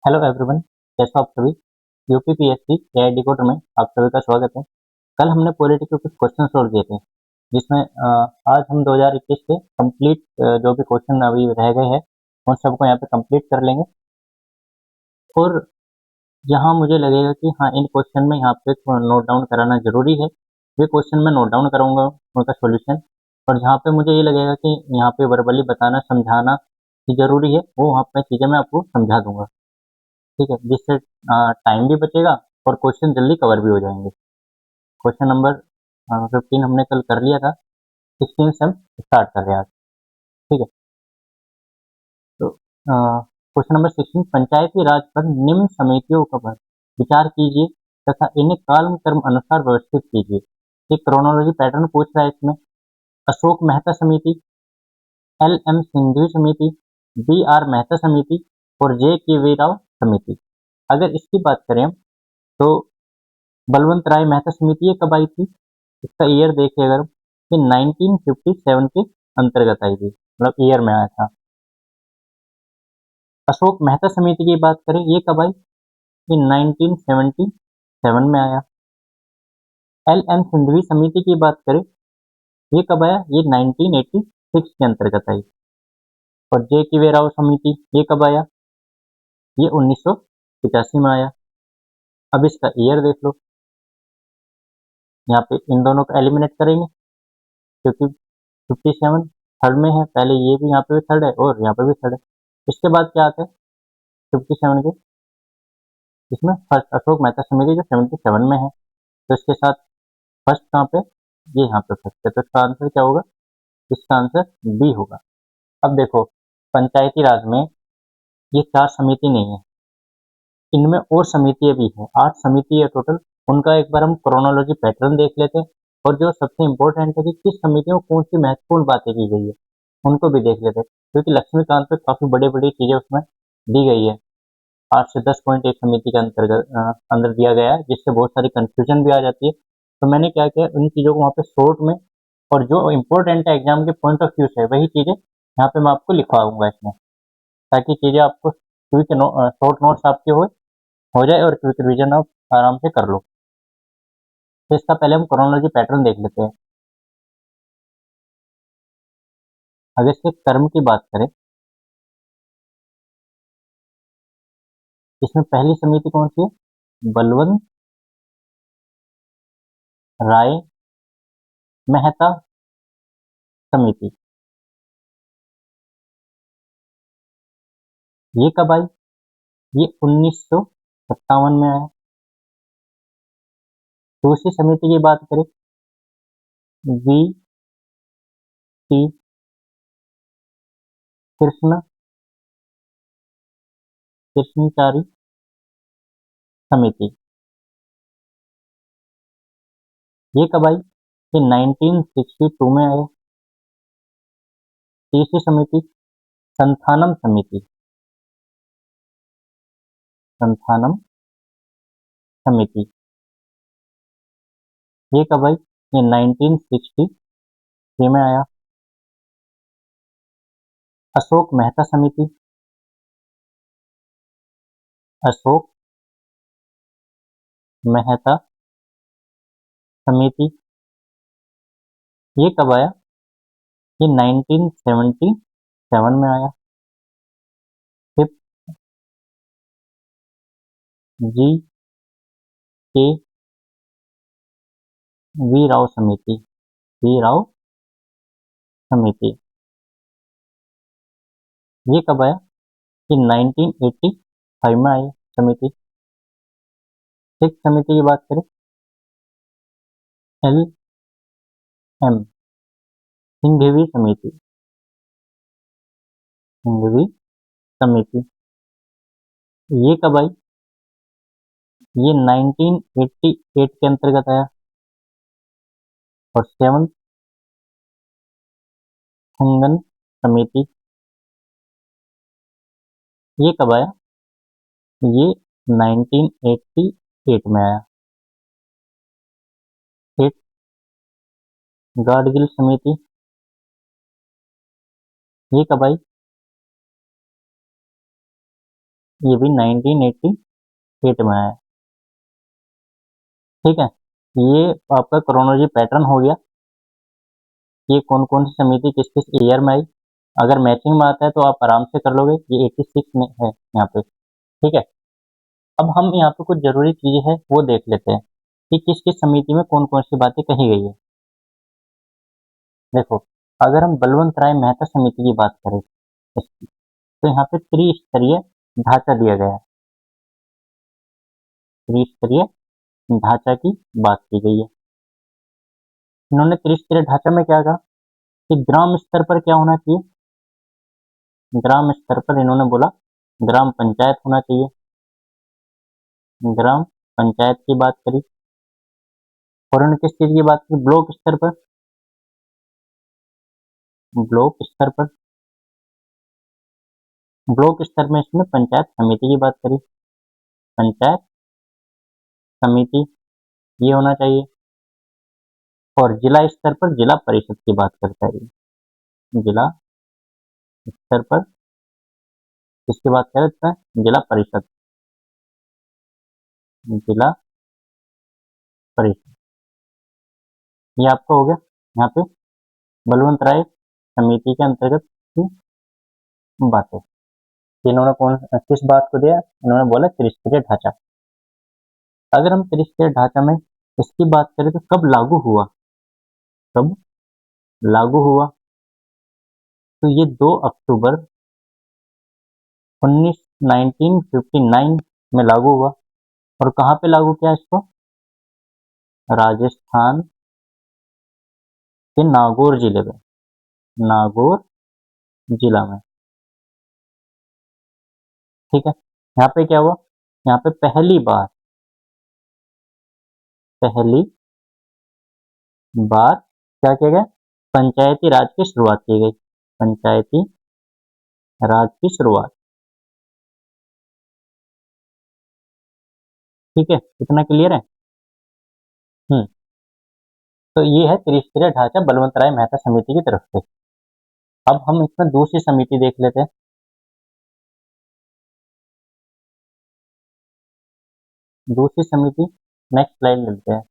Hello everyone, कैसे हो आप सभी। यूपीपीएससी एआई डिकोडर में आप सभी का स्वागत है। कल हमने पॉलिटी के कुछ क्वेश्चन सोल्व किए थे, जिसमें आज हम 2021 के कंप्लीट जो भी क्वेश्चन अभी रह गए हैं उन सबको यहाँ पे कंप्लीट कर लेंगे। और जहाँ मुझे लगेगा कि हाँ, इन क्वेश्चन में यहाँ पे नोट डाउन कराना जरूरी है, ये क्वेश्चन मैं नोट डाउन कराऊंगा उनका सोल्यूशन। और जहाँ पे मुझे ये लगेगा कि यहाँ पे वर्बली बताना समझाना कि जरूरी है, वो वहाँ पे चीज़ें मैं आपको समझा दूंगा। ठीक है, जिससे टाइम भी बचेगा और क्वेश्चन जल्दी कवर भी हो जाएंगे। क्वेश्चन नंबर 15 हमने कल कर लिया था, 16 से हम स्टार्ट कर रहे हैं आज। ठीक है, तो क्वेश्चन नंबर 16, पंचायती राज पर निम्न समितियों पर विचार कीजिए तथा इन्हें काल क्रम अनुसार व्यवस्थित कीजिए। एक क्रोनोलॉजी पैटर्न पूछ रहा है इसमें। अशोक मेहता समिति, एल एम सिंघवी समिति, बी आर मेहता समिति और जे के वी राव समिति। अगर इसकी बात करें हम, तो बलवंत राय मेहता समिति ये कब आई थी, इसका ईयर देखिए अगर, ये 1957 के अंतर्गत आई थी, मतलब ईयर में आया था। अशोक मेहता समिति की बात करें, ये कब आई, ये 1977 में आया। एल एम सिंधवी समिति की बात करें, ये कब आया, ये 1986 के अंतर्गत आई। और जे की वे राव समिति ये कब आया, ये 1985 में आया। अब इसका ईयर देख लो, यहाँ पे इन दोनों को एलिमिनेट करेंगे क्योंकि 57 थर्ड में है, पहले ये भी यहाँ पे भी थर्ड है और यहाँ पे भी थर्ड है। इसके बाद क्या आता है 57 के, इसमें फर्स्ट अशोक मेहता समिति जो 77 में है, तो इसके साथ फर्स्ट कहाँ पे, ये यहाँ पे फर्स्ट है, तो इसका आंसर क्या होगा, इसका आंसर बी होगा। अब देखो, पंचायती राज में ये 4 समिति नहीं है, इनमें और समितियां भी हैं, 8 समिति है टोटल। उनका एक बार हम क्रोनोलॉजी पैटर्न देख लेते हैं, और जो सबसे इम्पोर्टेंट है कि किस समिति में कौन सी महत्वपूर्ण बातें की गई है उनको भी देख लेते हैं, क्योंकि लक्ष्मीकांत पे काफी बड़ी बड़ी चीजें उसमें दी गई है। 8 से 10 पॉइंट एक समिति के अंतर्गत अंदर दिया गया है, जिससे बहुत सारी कंफ्यूजन भी आ जाती है। तो मैंने क्या किया, उन चीज़ों को वहाँ पे शॉर्ट में, और जो इम्पोर्टेंट है एग्जाम के पॉइंट ऑफ व्यू से, वही चीज़ें यहाँ पे मैं आपको लिखवाऊंगा इसमें, ताकि चीज़ें आपको क्विक शॉर्ट नोट्स आपके हो जाए और क्विक रिवीजन आप आराम से कर लो। तो इसका पहले हम क्रोनोलॉजी पैटर्न देख लेते हैं। अगर इसके कर्म की बात करें, इसमें पहली समिति कौन सी है, बलवंत राय मेहता समिति। ये कब आई, ये 1957 में आया। दूसरी समिति की बात करें, वी टी कृष्ण कृष्णचारी समिति, ये कब आई, ये 1962 में आया। तीसरी समिति संथानम समिति, संथानम समिति, ये कब आई, ये 1963 में आया। अशोक मेहता समिति, अशोक मेहता समिति, ये कब आया, ये 1977 में आया। फिर जी के वी राव समिति, वी राव समिति, ये कब आया, ये 1985 में आई समिति। सिक्स समिति की बात करें, एल एम सिंघवी समिति, सिंघवी समिति, ये कब आई, ये 1988 के अंतर्गत आया। और सेवन खंगन समिति, ये कब आया, ये 1988 में आया। एट गाडगिल समिति, ये कब आई, ये भी 1988 में आया। ठीक है, ये आपका क्रोनोलॉजी पैटर्न हो गया, ये कौन कौन सी समिति किस किस ईयर में आई। अगर मैचिंग में आता है तो आप आराम से कर लोगे, ये 86 में है यहाँ पे। ठीक है, अब हम यहाँ पे कुछ जरूरी चीजें हैं वो देख लेते हैं कि किस किस समिति में कौन कौन सी बातें कही गई है। देखो, अगर हम बलवंत राय मेहता समिति की बात करें इसकी, तो यहाँ पे त्रिस्तरीय ढांचा दिया गया है। त्रिस्तरीय ढांचा की बात की गई है। इन्होंने त्रिस्तरीय ढांचा में क्या कहा कि ग्राम स्तर पर क्या होना चाहिए। ग्राम स्तर पर इन्होंने बोला ग्राम पंचायत होना चाहिए। ग्राम पंचायत की बात करी। और उन्होंने किस चीज की बात की, ब्लॉक स्तर पर। ब्लॉक स्तर पर, ब्लॉक स्तर में इसने पंचायत समिति की बात करी। पंचायत समिति ये होना चाहिए। और जिला स्तर पर जिला परिषद की बात करता है ये। जिला स्तर पर किसकी बात करता है, जिला परिषद। जिला परिषद, ये आपका हो गया यहाँ पे बलवंत राय समिति के अंतर्गत की बातें। इन्होंने कौन किस बात को दिया, इन्होंने बोला त्रिस्तरीय ढांचा। अगर हम त्रिस्तरीय ढांचा में इसकी बात करें तो कब लागू हुआ, कब लागू हुआ, तो ये 2 अक्टूबर 1959 में लागू हुआ। और कहाँ पे लागू किया इसको, राजस्थान के नागौर जिले में, नागौर जिला में। ठीक है, यहाँ पे क्या हुआ, यहाँ पे पहली बार क्या किया गया, पंचायती राज की शुरुआत की गई। पंचायती राज की शुरुआत। ठीक है, इतना क्लियर है। हम्म, तो ये है त्रिस्तरीय ढांचा बलवंत राय मेहता समिति की तरफ से। अब हम इसमें दूसरी समिति देख लेते हैं। दूसरी समिति, नेक्स्ट स्लाइड लेते हैं।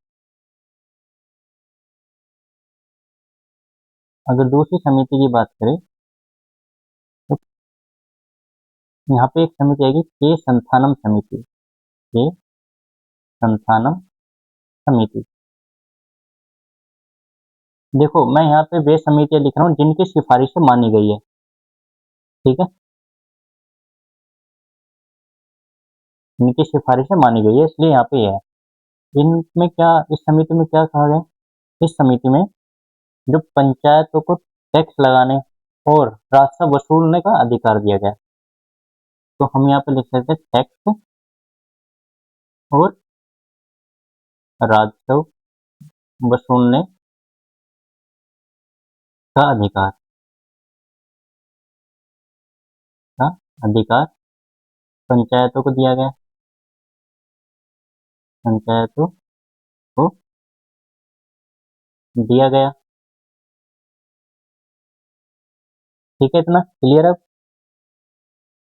अगर दूसरी समिति की बात करें तो यहाँ पे एक समिति आएगी के संथानम समिति। के संथानम समिति। देखो, मैं यहाँ पे वे समितियां लिख रहा हूँ जिनकी सिफारिशें मानी गई है। ठीक है, इनकी सिफारिशें मानी गई है इसलिए यहाँ पे है। इनमें क्या, इस समिति में क्या कहा गया, इस समिति में जो पंचायतों को टैक्स लगाने और राजस्व वसूलने का अधिकार दिया गया। तो हम यहाँ पे लिख सकते हैं टैक्स और राजस्व वसूलने का अधिकार, का अधिकार पंचायतों को दिया गया। पंचायतों को दिया गया। ठीक है, इतना क्लियर है।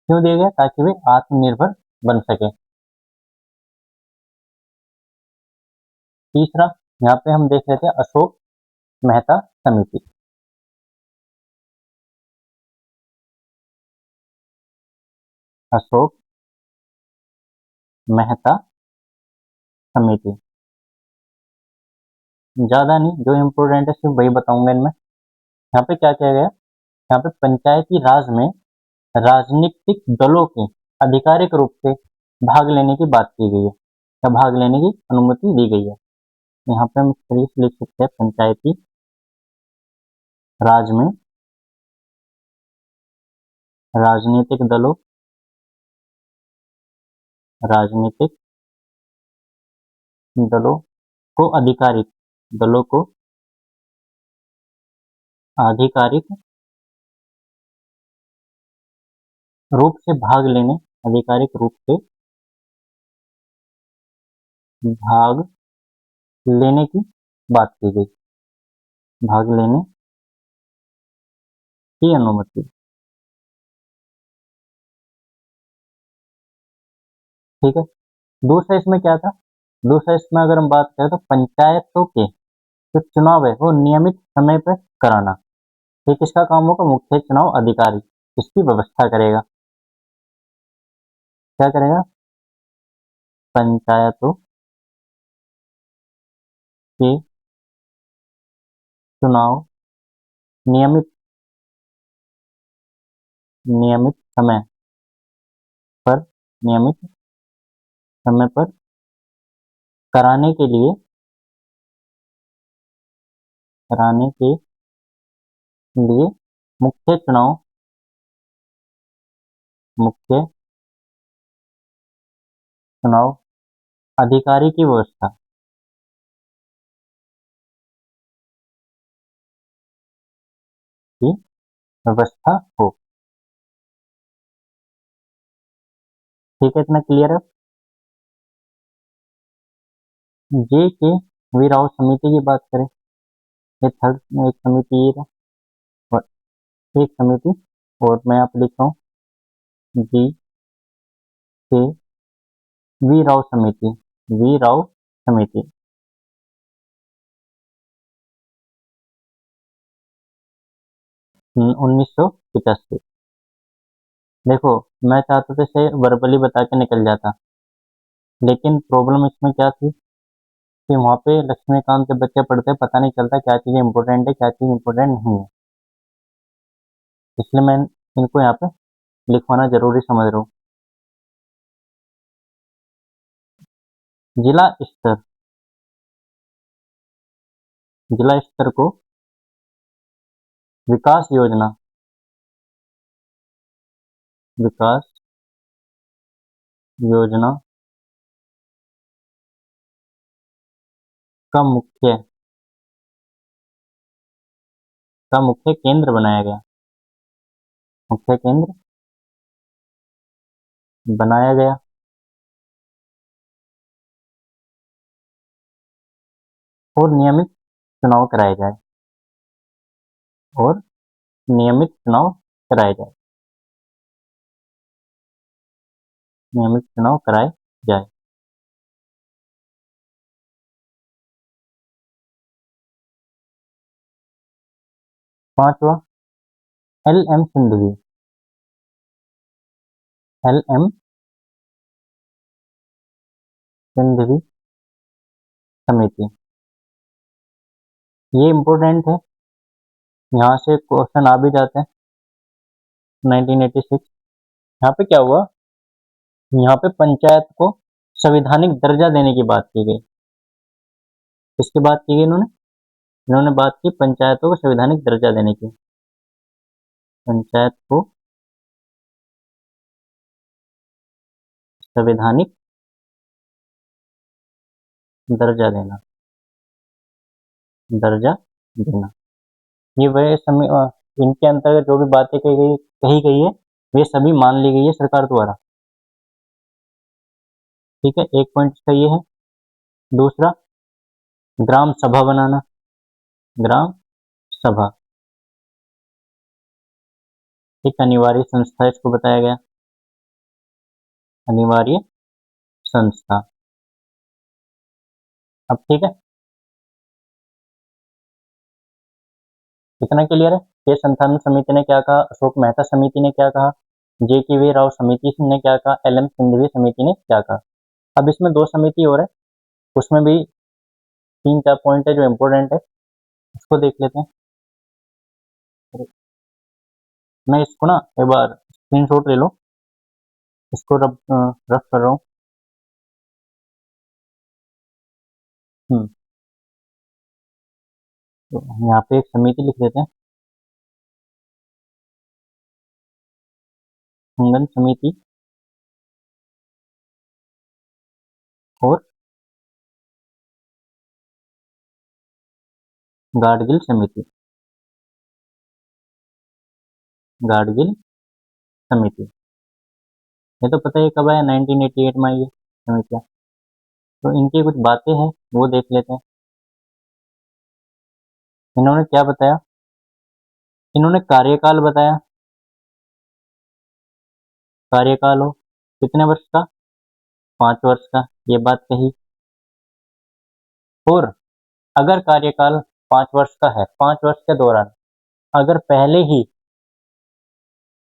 क्यों दिया गया, ताकि वे आत्मनिर्भर बन सके। तीसरा, यहाँ पे हम देख लेते हैं अशोक मेहता समिति। अशोक मेहता समिति, ज्यादा नहीं, जो इम्पोर्टेंट है सिर्फ वही बताऊंगा इनमें। यहाँ पे क्या किया गया, यहाँ पे पंचायती राज में राजनीतिक दलों की आधिकारिक रूप से भाग लेने की बात की गई है, या भाग लेने की अनुमति दी गई है। यहाँ पे हम लिख सकते हैं पंचायती राज में राजनीतिक दलों, राजनीतिक दलों को आधिकारिक रूप से भाग लेने, आधिकारिक रूप से भाग लेने की बात की गई। भाग लेने की अनुमति। ठीक है। दूसरा इसमें क्या था, दूसरा इसमें अगर हम बात करें तो पंचायतों के जो चुनाव है वो नियमित समय पर कराना। ये किसका काम होगा, मुख्य चुनाव अधिकारी इसकी व्यवस्था करेगा। क्या करेगा, पंचायतों के चुनाव नियमित नियमित समय पर नियमित समय पर कराने के लिए मुख्य चुनाव अधिकारी की व्यवस्था हो। ठीक है, इतना क्लियर है। जे के वी राव समिति की बात करें, ये थर्ड एक समिति ये है, और एक समिति, और मैं यहाँ पे लिख रहा हूँ जी के वी राव समिति 1985। देखो, मैं चाहता था इसे वर्बली बता के निकल जाता, लेकिन प्रॉब्लम इसमें क्या थी कि वहाँ पे लक्ष्मीकांत के बच्चे पढ़ते पता नहीं चलता क्या चीज़ इंपॉर्टेंट है क्या चीज़ इंपॉर्टेंट नहीं है, इसलिए मैं इनको यहाँ पे लिखवाना जरूरी समझ रहा हूँ। जिला स्तर जिला स्तर को विकास योजना विकास योजना का मुख्य केंद्र बनाया गया। मुख्य केंद्र बनाया गया और नियमित चुनाव कराए जाए और नियमित चुनाव कराए जाए नियमित चुनाव कराए जाए। पांचवा, एल एम सिंघवी समिति, ये इम्पोर्टेंट है, यहाँ से क्वेश्चन आ भी जाते हैं। 1986 यहाँ पे क्या हुआ, यहाँ पे पंचायत को संवैधानिक दर्जा देने की बात की गई। किसकी बात की गई, इन्होंने बात की पंचायतों को संवैधानिक दर्जा देने की। पंचायत को संवैधानिक दर्जा देना। ये वह समय इनके अंतर्गत जो भी बातें कही गई है वे सभी मान ली गई है सरकार द्वारा। ठीक है, एक पॉइंट इसका ये है। दूसरा, ग्राम सभा बनाना, ग्राम सभा एक अनिवार्य संस्था, इसको बताया गया अनिवार्य संस्था। अब ठीक है, इतना क्लियर है। के संथान समिति ने क्या कहा, अशोक मेहता समिति ने क्या कहा, जे के वी राव समिति ने क्या कहा, एल एम सिंघवी समिति ने क्या कहा। अब इसमें दो समिति और है, उसमें भी 3-4 पॉइंट है जो इम्पोर्टेंट है, उसको देख लेते हैं। मैं इसको ना एक बार स्क्रीनशॉट ले लो, इसको रफ कर रहा हूँ। तो यहाँ पे एक समिति लिख देते हैं, संगठन समिति और गाडगिल समिति। गाडगिल समिति, ये तो पता है कब आया, 1988 में आई है समितियाँ। तो इनकी कुछ बातें हैं वो देख लेते हैं। इन्होंने क्या बताया, इन्होंने कार्यकाल बताया, कार्यकाल हो कितने वर्ष का, 5 वर्ष का, ये बात कही। और अगर कार्यकाल 5 वर्ष का है, 5 वर्ष के दौरान अगर पहले ही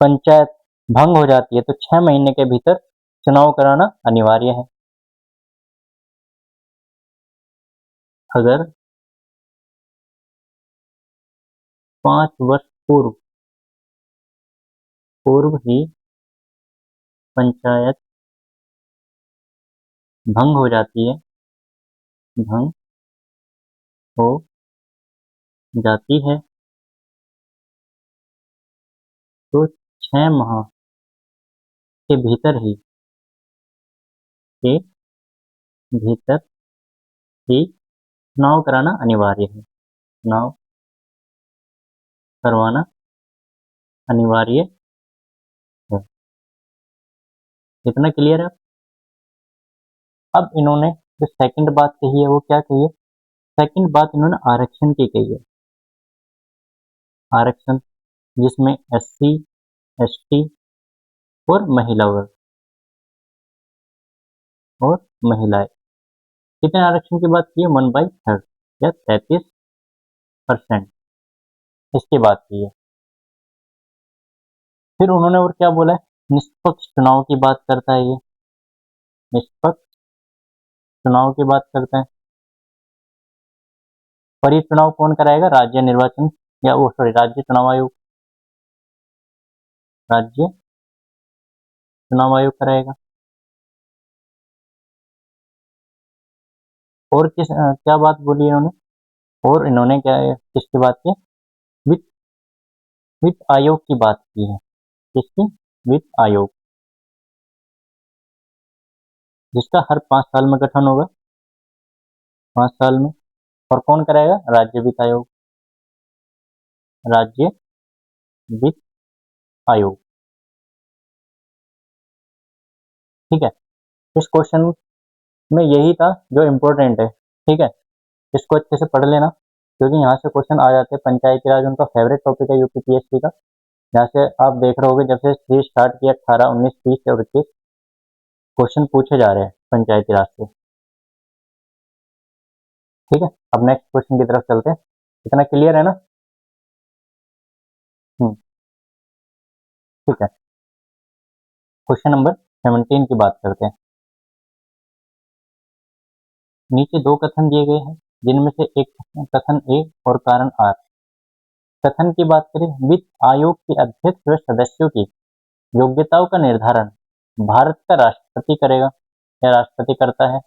पंचायत भंग हो जाती है तो 6 महीने के भीतर चुनाव कराना अनिवार्य है। अगर 5 वर्ष पूर्व ही पंचायत भंग हो जाती है, भंग हो जाती है तो 6 माह के भीतर ही के भीतर ही चुनाव कराना अनिवार्य है। चुनाव करवाना अनिवार्य है। इतना क्लियर है? अब इन्होंने जो सेकंड बात कही है वो क्या कही है? सेकंड बात इन्होंने आरक्षण की कही है। आरक्षण जिसमें SC, ST और महिला वर्ग और महिलाएं, कितने आरक्षण की बात की है? 1/3 या 33%, इसकी बात की है। फिर उन्होंने और क्या बोला है? निष्पक्ष चुनाव की बात करता है ये, निष्पक्ष चुनाव की बात करते हैं। और ये चुनाव कौन कराएगा? राज्य निर्वाचन या वो सॉरी राज्य चुनाव आयोग, राज्य चुनाव आयोग कराएगा। और क्या बात बोली इन्होंने? और इन्होंने क्या किसकी बात की? वित्त वित्त आयोग की बात की है। किसकी? वित्त आयोग, जिसका हर 5 साल में गठन होगा, 5 साल में। और कौन कराएगा? राज्य वित्त आयोग, राज्य वित्त आयोग। ठीक है, इस क्वेश्चन में यही था जो इम्पोर्टेंट है। ठीक है, इसको अच्छे से पढ़ लेना क्योंकि यहाँ से क्वेश्चन आ जाते हैं। पंचायती राज उनका फेवरेट टॉपिक है यूपीपीएससी का। यहाँ से आप देख रहे होगे जब से सीरीज स्टार्ट किया 18, 19, 30 और 21 क्वेश्चन पूछे जा रहे हैं पंचायती राज से। ठीक है, अब नेक्स्ट क्वेश्चन की तरफ चलते हैं। इतना क्लियर है ना? ठीक है, क्वेश्चन नंबर 17 की बात करते हैं। नीचे 2 कथन दिए गए हैं जिनमें से एक कथन ए और कारण आर। कथन की बात करें, वित्त आयोग के अध्यक्ष व सदस्यों की योग्यताओं का निर्धारण भारत का राष्ट्रपति करेगा या राष्ट्रपति करता है।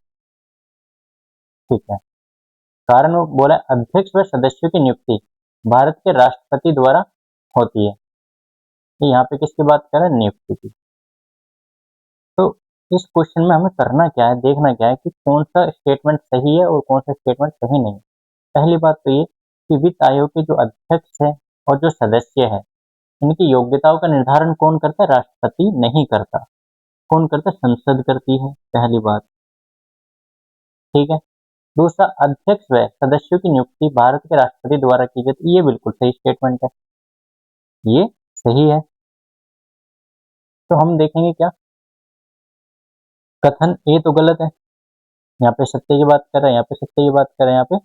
ठीक है, कारण वो बोला अध्यक्ष व सदस्यों की नियुक्ति भारत के राष्ट्रपति द्वारा होती है। तो यहाँ पे किसकी बात कर रहे हैं? नियुक्ति की। तो इस क्वेश्चन में हमें करना क्या है, देखना क्या है कि कौन सा स्टेटमेंट सही है और कौन सा स्टेटमेंट सही नहीं। पहली बात तो ये कि वित्त आयोग के जो अध्यक्ष है और जो सदस्य है इनकी योग्यताओं का निर्धारण कौन करता है? राष्ट्रपति नहीं करता। कौन करता है? संसद करती है, पहली बात। ठीक है, दूसरा, अध्यक्ष व सदस्यों की नियुक्ति भारत के राष्ट्रपति द्वारा की जाती है। ये बिल्कुल सही स्टेटमेंट है, ये सही है। तो हम देखेंगे क्या, कथन ए तो गलत है, यहाँ पे सत्य की बात कर रहे हैं, यहाँ पे सत्य की बात कर रहे हैं, यहाँ पे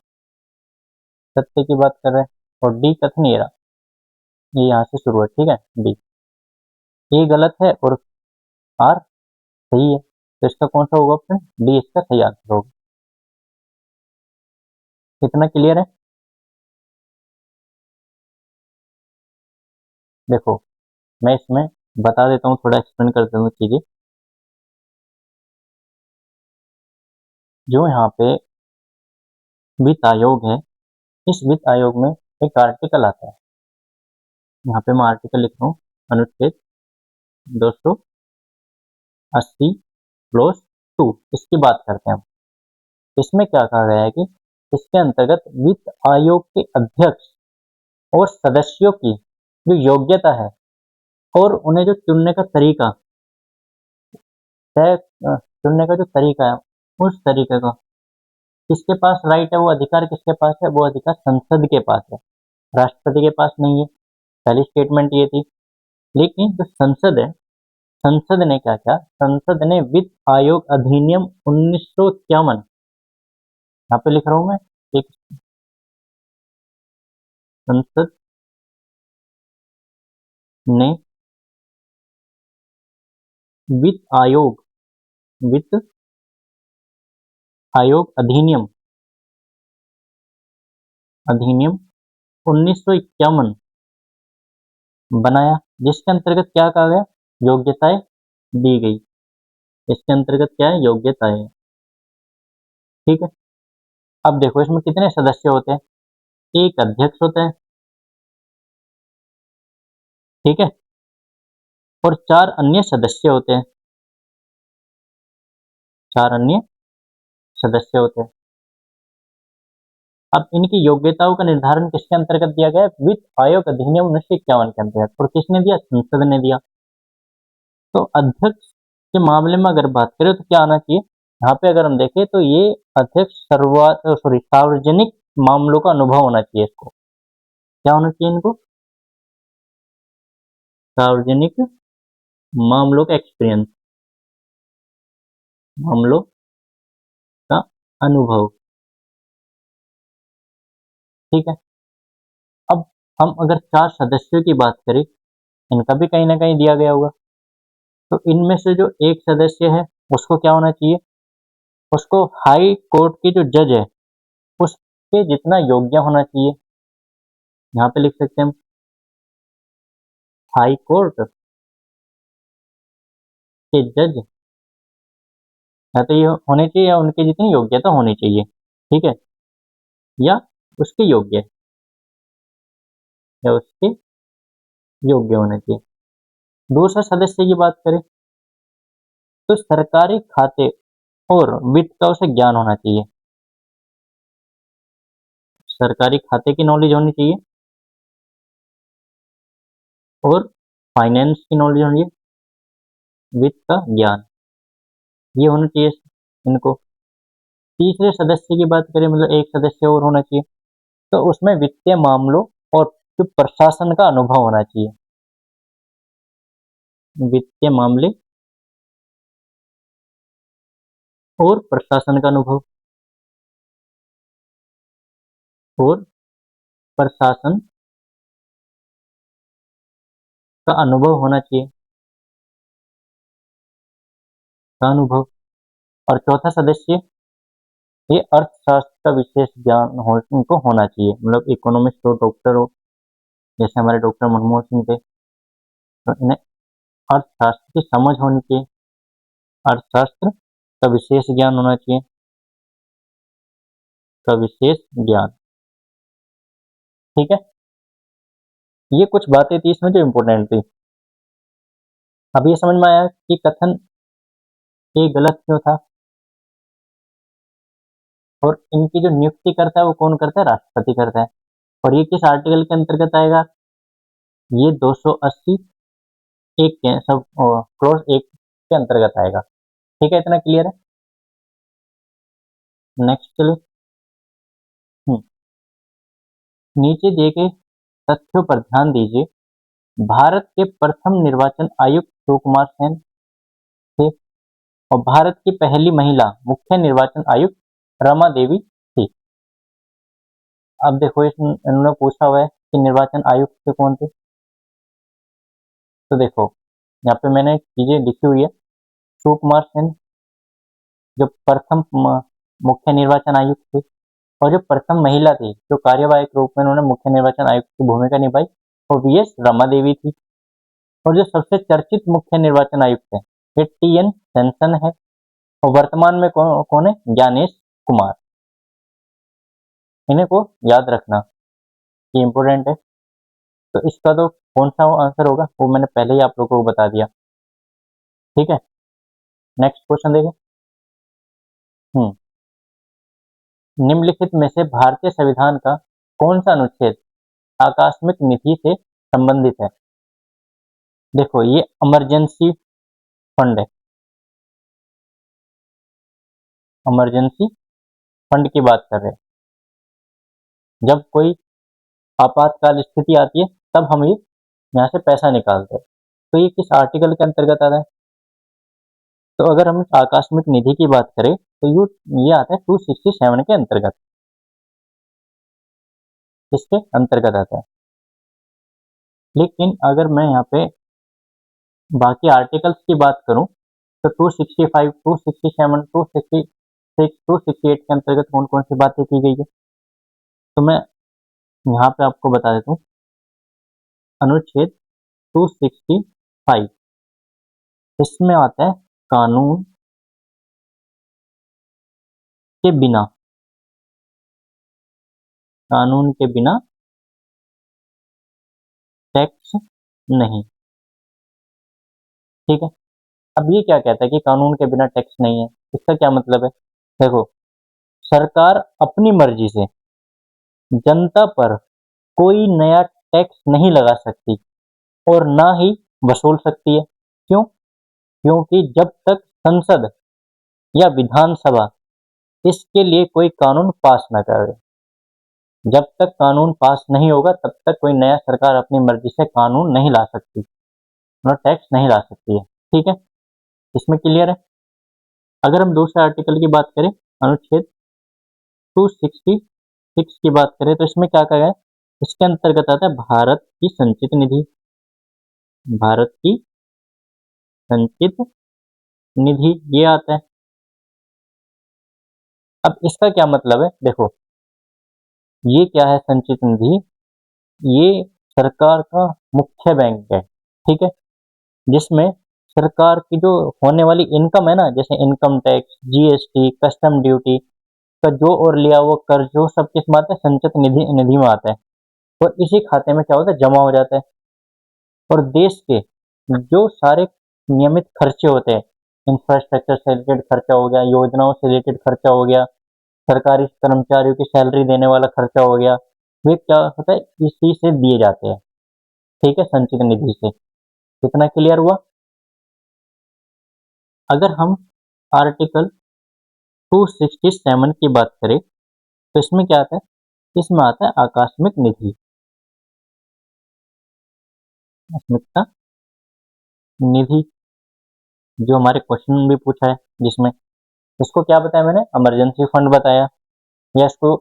सत्य की बात कर रहे हैं। और डी कथन ये रहा, ये यहाँ से शुरू है। ठीक है, डी, ए गलत है और आर सही है। तो इसका कौन सा होगा ऑप्शन? डी इसका सही आंसर होगा। इतना क्लियर है? देखो मैं इसमें बता देता हूँ, थोड़ा एक्सप्लेन कर देता हूँ चीजें। जो यहाँ पे वित्त आयोग है, इस वित्त आयोग में एक आर्टिकल आता है। यहाँ पे मैं आर्टिकल लिख रहा हूँ, अनुच्छेद 280+2, इसकी बात करते हैं हम। इसमें क्या कहा गया है कि इसके अंतर्गत वित्त आयोग के अध्यक्ष और सदस्यों की जो योग्यता है और उन्हें जो चुनने का तरीका चुनने का जो तरीका है, उस तरीके का किसके पास राइट है? वो अधिकार किसके पास है? वो अधिकार संसद के पास है, राष्ट्रपति के पास नहीं है। पहली स्टेटमेंट ये थी। लेकिन जो संसद है संसद ने क्या किया, संसद ने वित्त आयोग अधिनियम 1951, यहाँ पे लिख रहा हूं मैं, एक संसद ने वित्त आयोग, वित्त आयोग अधिनियम, अधिनियम 1951 बनाया, जिसके अंतर्गत क्या कहा गया, योग्यताएं दी गई। इसके अंतर्गत क्या है, योग्यताएं। ठीक है, अब देखो इसमें कितने सदस्य होते हैं, एक अध्यक्ष होता है, ठीक है, और 4 अन्य सदस्य होते हैं, 4 अन्य सदस्य होते हैं। अब इनकी योग्यताओं का निर्धारण किसके अंतर्गत दिया गया है, वित्त आयोग अधिनियम 1951 के अंतर्गत, और किसने दिया, संसद ने दिया। तो अध्यक्ष के मामले में अगर बात करें तो क्या आना चाहिए, यहाँ पे अगर हम देखें तो ये अध्यक्ष सार्वजनिक मामलों का अनुभव होना चाहिए, इसको क्या होना चाहिए, इनको सार्वजनिक मामलों का एक्सपीरियंस, मामलों का अनुभव। ठीक है, अब हम अगर 4 सदस्यों की बात करें, इनका भी कहीं ना कहीं दिया गया होगा, तो इनमें से जो एक सदस्य है उसको क्या होना चाहिए, उसको हाई कोर्ट की जो जज है उसके जितना योग्य होना चाहिए। यहाँ पे लिख सकते हैं हम, हाई कोर्ट के जज या तो ये होने चाहिए या उनकी जितनी योग्यता होनी चाहिए, ठीक है, या उसके योग्य, या उसके योग्य होने चाहिए। दूसरा सदस्य की बात करें तो सरकारी खाते और वित्त का उसे ज्ञान होना चाहिए, सरकारी खाते की नॉलेज होनी चाहिए और फाइनेंस की नॉलेज होनी चाहिए, वित्त का ज्ञान ये होना चाहिए इनको। तीसरे सदस्य की बात करें, मतलब एक सदस्य और होना चाहिए, तो उसमें वित्तीय मामलों और जो प्रशासन का अनुभव होना चाहिए, वित्तीय मामले और प्रशासन का अनुभव, और प्रशासन का अनुभव होना चाहिए, का अनुभव। और चौथा सदस्य, ये अर्थशास्त्र का विशेष ज्ञान उनको होना चाहिए, मतलब इकोनॉमिस्ट हो, डॉक्टर हो, जैसे हमारे डॉक्टर मनमोहन सिंह थे, तो इन्हें अर्थशास्त्र की समझ होनी चाहिए, अर्थशास्त्र का विशेष ज्ञान होना चाहिए, का विशेष ज्ञान। ठीक है, ये कुछ बातें थी इसमें जो इम्पोर्टेंट थी। अब ये समझ में आया कि कथन ये गलत क्यों था, और इनकी जो नियुक्ति करता है वो कौन करता है, राष्ट्रपति करता है। और ये किस आर्टिकल के अंतर्गत आएगा, ये 280 एक के सब क्लोज एक के अंतर्गत आएगा। ठीक है, इतना क्लियर है। नेक्स्ट चले, नीचे दिए गए तथ्यों पर ध्यान दीजिए। भारत के प्रथम निर्वाचन आयुक्त सुकुमार सेन थे, और भारत की पहली महिला मुख्य निर्वाचन आयुक्त रमा देवी थी। अब देखो इन्होंने पूछा हुआ है कि निर्वाचन आयुक्त से कौन थे, तो देखो यहाँ पे मैंने चीजें लिखी हुई है। सुकुमार सेन जो प्रथम मुख्य निर्वाचन आयुक्त थे, और जो प्रथम महिला थी जो कार्यवाहक रूप में उन्होंने मुख्य निर्वाचन आयुक्त की भूमिका निभाई, वो वी.एस. रमा देवी थी। और जो सबसे चर्चित मुख्य निर्वाचन आयुक्त है ये टी.एन. सेंसन है, और वर्तमान में कौन है, ज्ञानेश कुमार। इन्हें को याद रखना, ये इंपॉर्टेंट है। तो इसका तो कौन सा आंसर होगा वो मैंने पहले ही आप लोगों को बता दिया। ठीक है, नेक्स्ट क्वेश्चन देखें। निम्नलिखित में से भारतीय संविधान का कौन सा अनुच्छेद आकस्मिक निधि से संबंधित है। देखो ये इमरजेंसी फंड है, इमरजेंसी फंड की बात कर रहे हैं। जब कोई आपातकाल स्थिति आती है तब हम ये यहाँ से पैसा निकालते हैं। तो ये किस आर्टिकल के अंतर्गत आता है? तो अगर हम इस आकस्मिक निधि की बात करें तो ये आता है 267 के अंतर्गत, इसके अंतर्गत आता है। लेकिन अगर मैं यहाँ पे बाकी आर्टिकल्स की बात करूं तो 265, 267, 266, 268 के अंतर्गत कौन कौन सी बातें की गई है, तो मैं यहाँ पे आपको बता देता हूँ। अनुच्छेद 265 इसमें आता है कानून के बिना, कानून के बिना टैक्स नहीं। ठीक है, अब ये क्या कहता है कि कानून के बिना टैक्स नहीं है, इसका क्या मतलब है? देखो, सरकार अपनी मर्जी से जनता पर कोई नया टैक्स नहीं लगा सकती और ना ही वसूल सकती है। क्यों? क्योंकि जब तक संसद या विधानसभा इसके लिए कोई कानून पास न करे, जब तक कानून पास नहीं होगा तब तक कोई नया सरकार अपनी मर्जी से कानून नहीं ला सकती और टैक्स नहीं ला सकती है। ठीक है, इसमें क्लियर है। अगर हम दूसरे आर्टिकल की बात करें, अनुच्छेद 266 की बात करें तो इसमें क्या कहा है? इसके अंतर्गत आता है भारत की संचित निधि, भारत की संचित निधि ये आता है। अब इसका क्या मतलब है? देखो, ये क्या है संचित निधि? ये सरकार का मुख्य बैंक है। ठीक है, जिसमें सरकार की जो होने वाली इनकम है ना, जैसे income tax, GST, custom duty का जो और लिया वो कर जो सब किस में आता है? संचित निधि निधि में आता है। और इसी खाते में क्या होता है? जमा हो जाता है। और देश के जो सारे नियमित खर्चे होते हैं, इंफ्रास्ट्रक्चर से रिलेटेड खर्चा हो गया, योजनाओं से रिलेटेड खर्चा हो गया, सरकारी कर्मचारियों की सैलरी देने वाला खर्चा हो गया, वे क्या होता है? इसी से दिए जाते हैं। ठीक है, संचित निधि से। कितना क्लियर हुआ? अगर हम आर्टिकल 267 की बात करें तो इसमें क्या आता है? इसमें आता है आकस्मिक निधि, आकस्मिकता निधि, जो हमारे क्वेश्चन भी पूछा है, जिसमें इसको क्या बताया मैंने? इमरजेंसी फंड बताया। या इसको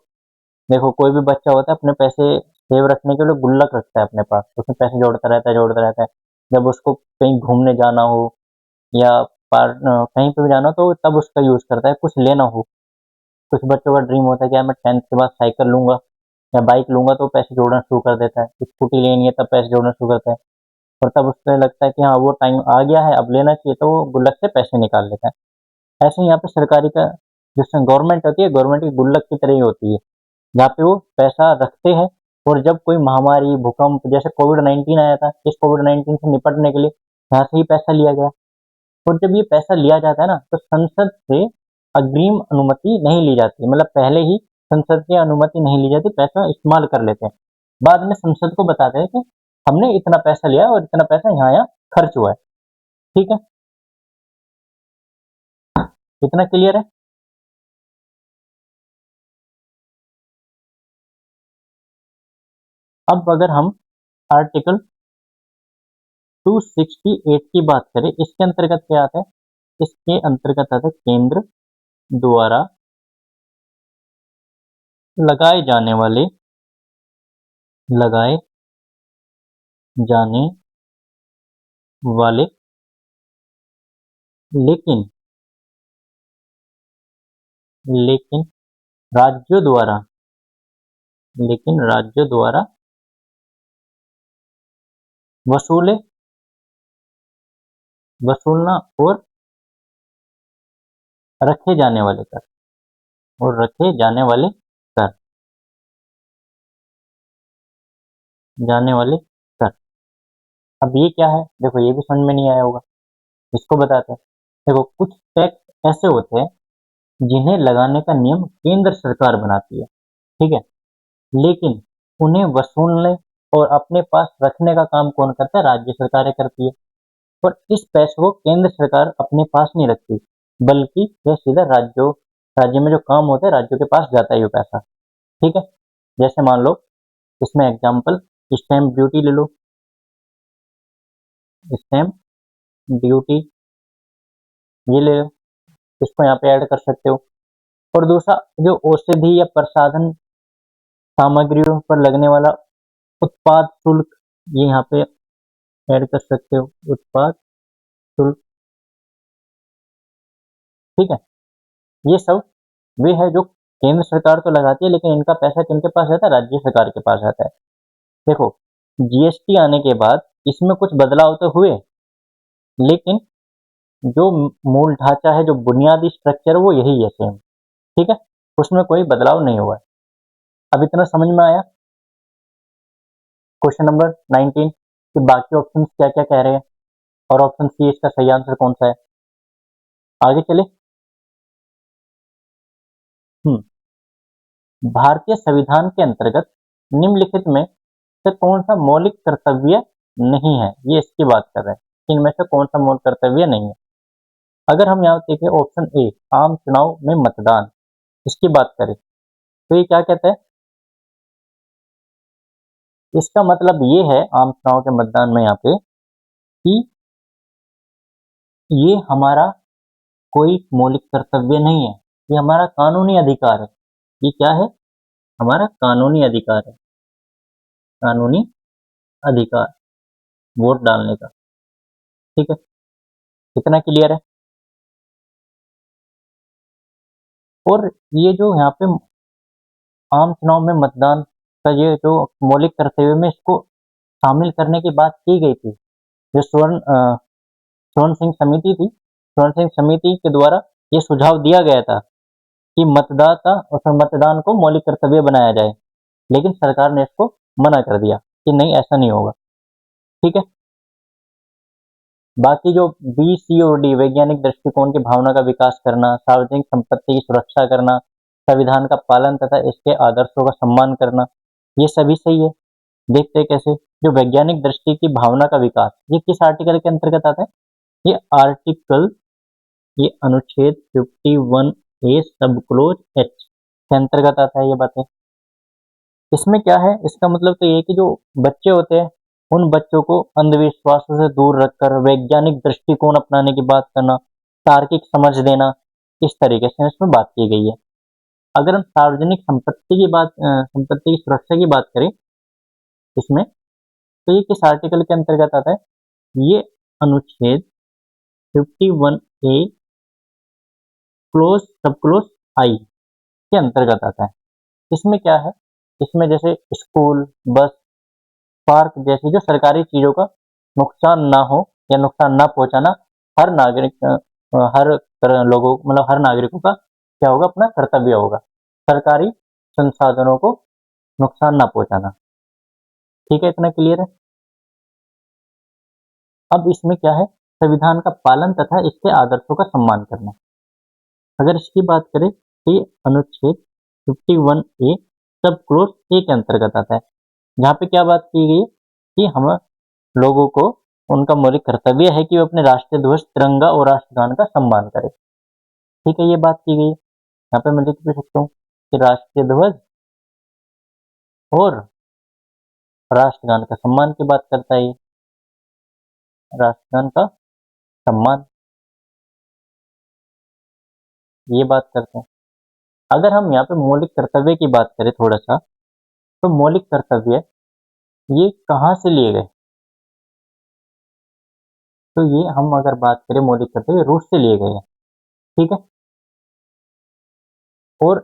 देखो, कोई भी बच्चा होता है अपने पैसे सेव रखने के लिए गुल्लक रखता है अपने पास, उसमें पैसे जोड़ता रहता है, जोड़ता रहता है। जब उसको कहीं घूमने जाना हो या कहीं पे भी जाना हो तो तब उसका यूज करता है। कुछ लेना हो, कुछ बच्चों का ड्रीम होता है कि यार मैं 10th के बाद साइकिल लूंगा या बाइक लूंगा, तो पैसे जोड़ना शुरू कर देता है। स्कूटी लेनी है तब पैसे जोड़ना शुरू करता है। और तब उसको लगता है कि हाँ वो टाइम आ गया है अब लेना चाहिए, तो वो गुल्लक से पैसे निकाल लेता है। ऐसे ही यहाँ पे सरकारी का जिसमें गवर्नमेंट होती है, गवर्नमेंट की गुल्लक की तरह ही होती है, जहाँ पे वो पैसा रखते हैं। और जब कोई महामारी, भूकंप, जैसे कोविड-19 आया था, इस कोविड-19 से निपटने के लिए यहाँ से ही पैसा लिया गया। और जब ये पैसा लिया जाता है ना, तो संसद से अग्रिम अनुमति नहीं ली जाती, मतलब पहले ही संसद की अनुमति नहीं ली जाती, पैसा इस्तेमाल कर लेते हैं। बाद में संसद को बताते हैं कि हमने इतना पैसा लिया और इतना पैसा यहाँ यहाँ खर्च हुआ है। ठीक है, इतना क्लियर है? अब अगर हम आर्टिकल 268 की बात करें, इसके अंतर्गत क्या आता है? इसके अंतर्गत आता है केंद्र द्वारा लगाए जाने वाले, लगाए जाने वाले, लेकिन लेकिन राज्यों द्वारा, लेकिन राज्यों द्वारा वसूले वसूलना और रखे जाने वाले कर, और रखे जाने वाले कर, जाने वाले कर। अब ये क्या है? देखो, ये भी समझ में नहीं आया होगा, इसको बताते हैं। देखो, कुछ टैक्स ऐसे होते हैं जिन्हें लगाने का नियम केंद्र सरकार बनाती है। ठीक है, लेकिन उन्हें वसूलने और अपने पास रखने का काम कौन करता है? राज्य सरकारें करती है। और इस पैसे को केंद्र सरकार अपने पास नहीं रखती, बल्कि यह सीधा राज्य में जो काम होता है राज्यों के पास जाता है ये पैसा। ठीक है, जैसे मान लो, इसमें एग्जाम्पल स्टैम्प ड्यूटी ले लो। स्टैम्प ड्यूटी, ये ले लो, इसको यहाँ पे ऐड कर सकते हो। और दूसरा जो औषधि या प्रसाधन सामग्रियों पर लगने वाला उत्पाद शुल्क, ये यहाँ पे ऐड कर सकते हो, उत्पाद शुल्क। ठीक है, ये सब वे है जो केंद्र सरकार तो लगाती है, लेकिन इनका पैसा किनके पास रहता है? राज्य सरकार के पास रहता है। देखो, जीएसटी आने के बाद इसमें कुछ बदलाव तो हुए, लेकिन जो मूल ढांचा है, जो बुनियादी स्ट्रक्चर है, वो यही है सेम। ठीक है, उसमें कोई बदलाव नहीं हुआ है। अब इतना समझ में आया। क्वेश्चन नंबर 19 कि बाकी ऑप्शन क्या क्या कह रहे हैं और ऑप्शन सी इसका सही आंसर कौन सा है। आगे चले। भारतीय संविधान के अंतर्गत निम्नलिखित में से कौन सा मौलिक कर्तव्य नहीं है? ये इसकी बात कर रहे हैं, इनमें से कौन सा मौलिक कर्तव्य नहीं है। अगर हम यहाँ देखें ऑप्शन ए, आम चुनाव में मतदान, इसकी बात करें तो ये क्या कहता है? इसका मतलब ये है आम चुनाव के मतदान में यहाँ पे कि ये हमारा कोई मौलिक कर्तव्य नहीं है, ये हमारा कानूनी अधिकार है। ये क्या है? हमारा कानूनी अधिकार है, कानूनी अधिकार वोट डालने का। ठीक है, कितना क्लियर है? और ये जो यहाँ पे आम चुनाव में मतदान का ये जो मौलिक कर्तव्य में इसको शामिल करने की बात की गई थी, जो स्वर्ण सिंह समिति थी, स्वर्ण सिंह समिति के द्वारा ये सुझाव दिया गया था कि मतदाता और फिर मतदान को मौलिक कर्तव्य बनाया जाए, लेकिन सरकार ने इसको मना कर दिया कि नहीं, ऐसा नहीं होगा। ठीक है, बाकी जो बी, सी और डी, वैज्ञानिक दृष्टिकोण की भावना का विकास करना, सार्वजनिक संपत्ति की सुरक्षा करना, संविधान का पालन तथा इसके आदर्शों का सम्मान करना, ये सभी सही है। देखते हैं कैसे। जो वैज्ञानिक दृष्टि की भावना का विकास, ये किस आर्टिकल के अंतर्गत आता है? ये आर्टिकल, ये अनुच्छेद 51A सब क्लोज एच के अंतर्गत आता है ये बातें। इसमें क्या है? इसका मतलब तो ये कि जो बच्चे होते हैं, उन बच्चों को अंधविश्वासों से दूर रखकर वैज्ञानिक दृष्टिकोण अपनाने की बात करना, तार्किक समझ देना, इस तरीके से इसमें बात की गई है। अगर हम सार्वजनिक संपत्ति की सुरक्षा की बात करें इसमें, तो ये किस आर्टिकल के अंतर्गत आता है? ये अनुच्छेद 51A क्लोज सब क्लोज आई के अंतर्गत आता है। इसमें क्या है? इसमें जैसे स्कूल, बस, पार्क जैसी जो सरकारी चीजों का नुकसान ना हो या नुकसान ना पहुंचाना, हर नागरिक हर तरह लोगों, मतलब हर नागरिकों का क्या होगा? अपना कर्तव्य होगा, सरकारी संसाधनों को नुकसान ना पहुंचाना। ठीक है, इतना क्लियर है। अब इसमें क्या है? संविधान का पालन तथा इसके आदर्शों का सम्मान करना। अगर इसकी बात करें तो ये अनुच्छेद 51A सब क्लोज ए के अंतर्गत आता है, जहाँ पे क्या बात की गई है कि हम लोगों को उनका मौलिक कर्तव्य है कि वो अपने राष्ट्रीय ध्वज, तिरंगा और राष्ट्रगान का सम्मान करें। ठीक है, ये बात की गई है। यहाँ पे मैं लिख भी सकता हूँ कि राष्ट्रीय ध्वज और राष्ट्रगान का सम्मान की बात करता है, ये राष्ट्रगान का सम्मान, ये बात करते हैं। अगर हम यहाँ पे मौलिक कर्तव्य की बात करें थोड़ा सा, तो मौलिक कर्तव्य ये कहाँ से लिए गए? तो ये हम अगर बात करें मौलिक कर्तव्य रूस से लिए गए हैं। ठीक है, और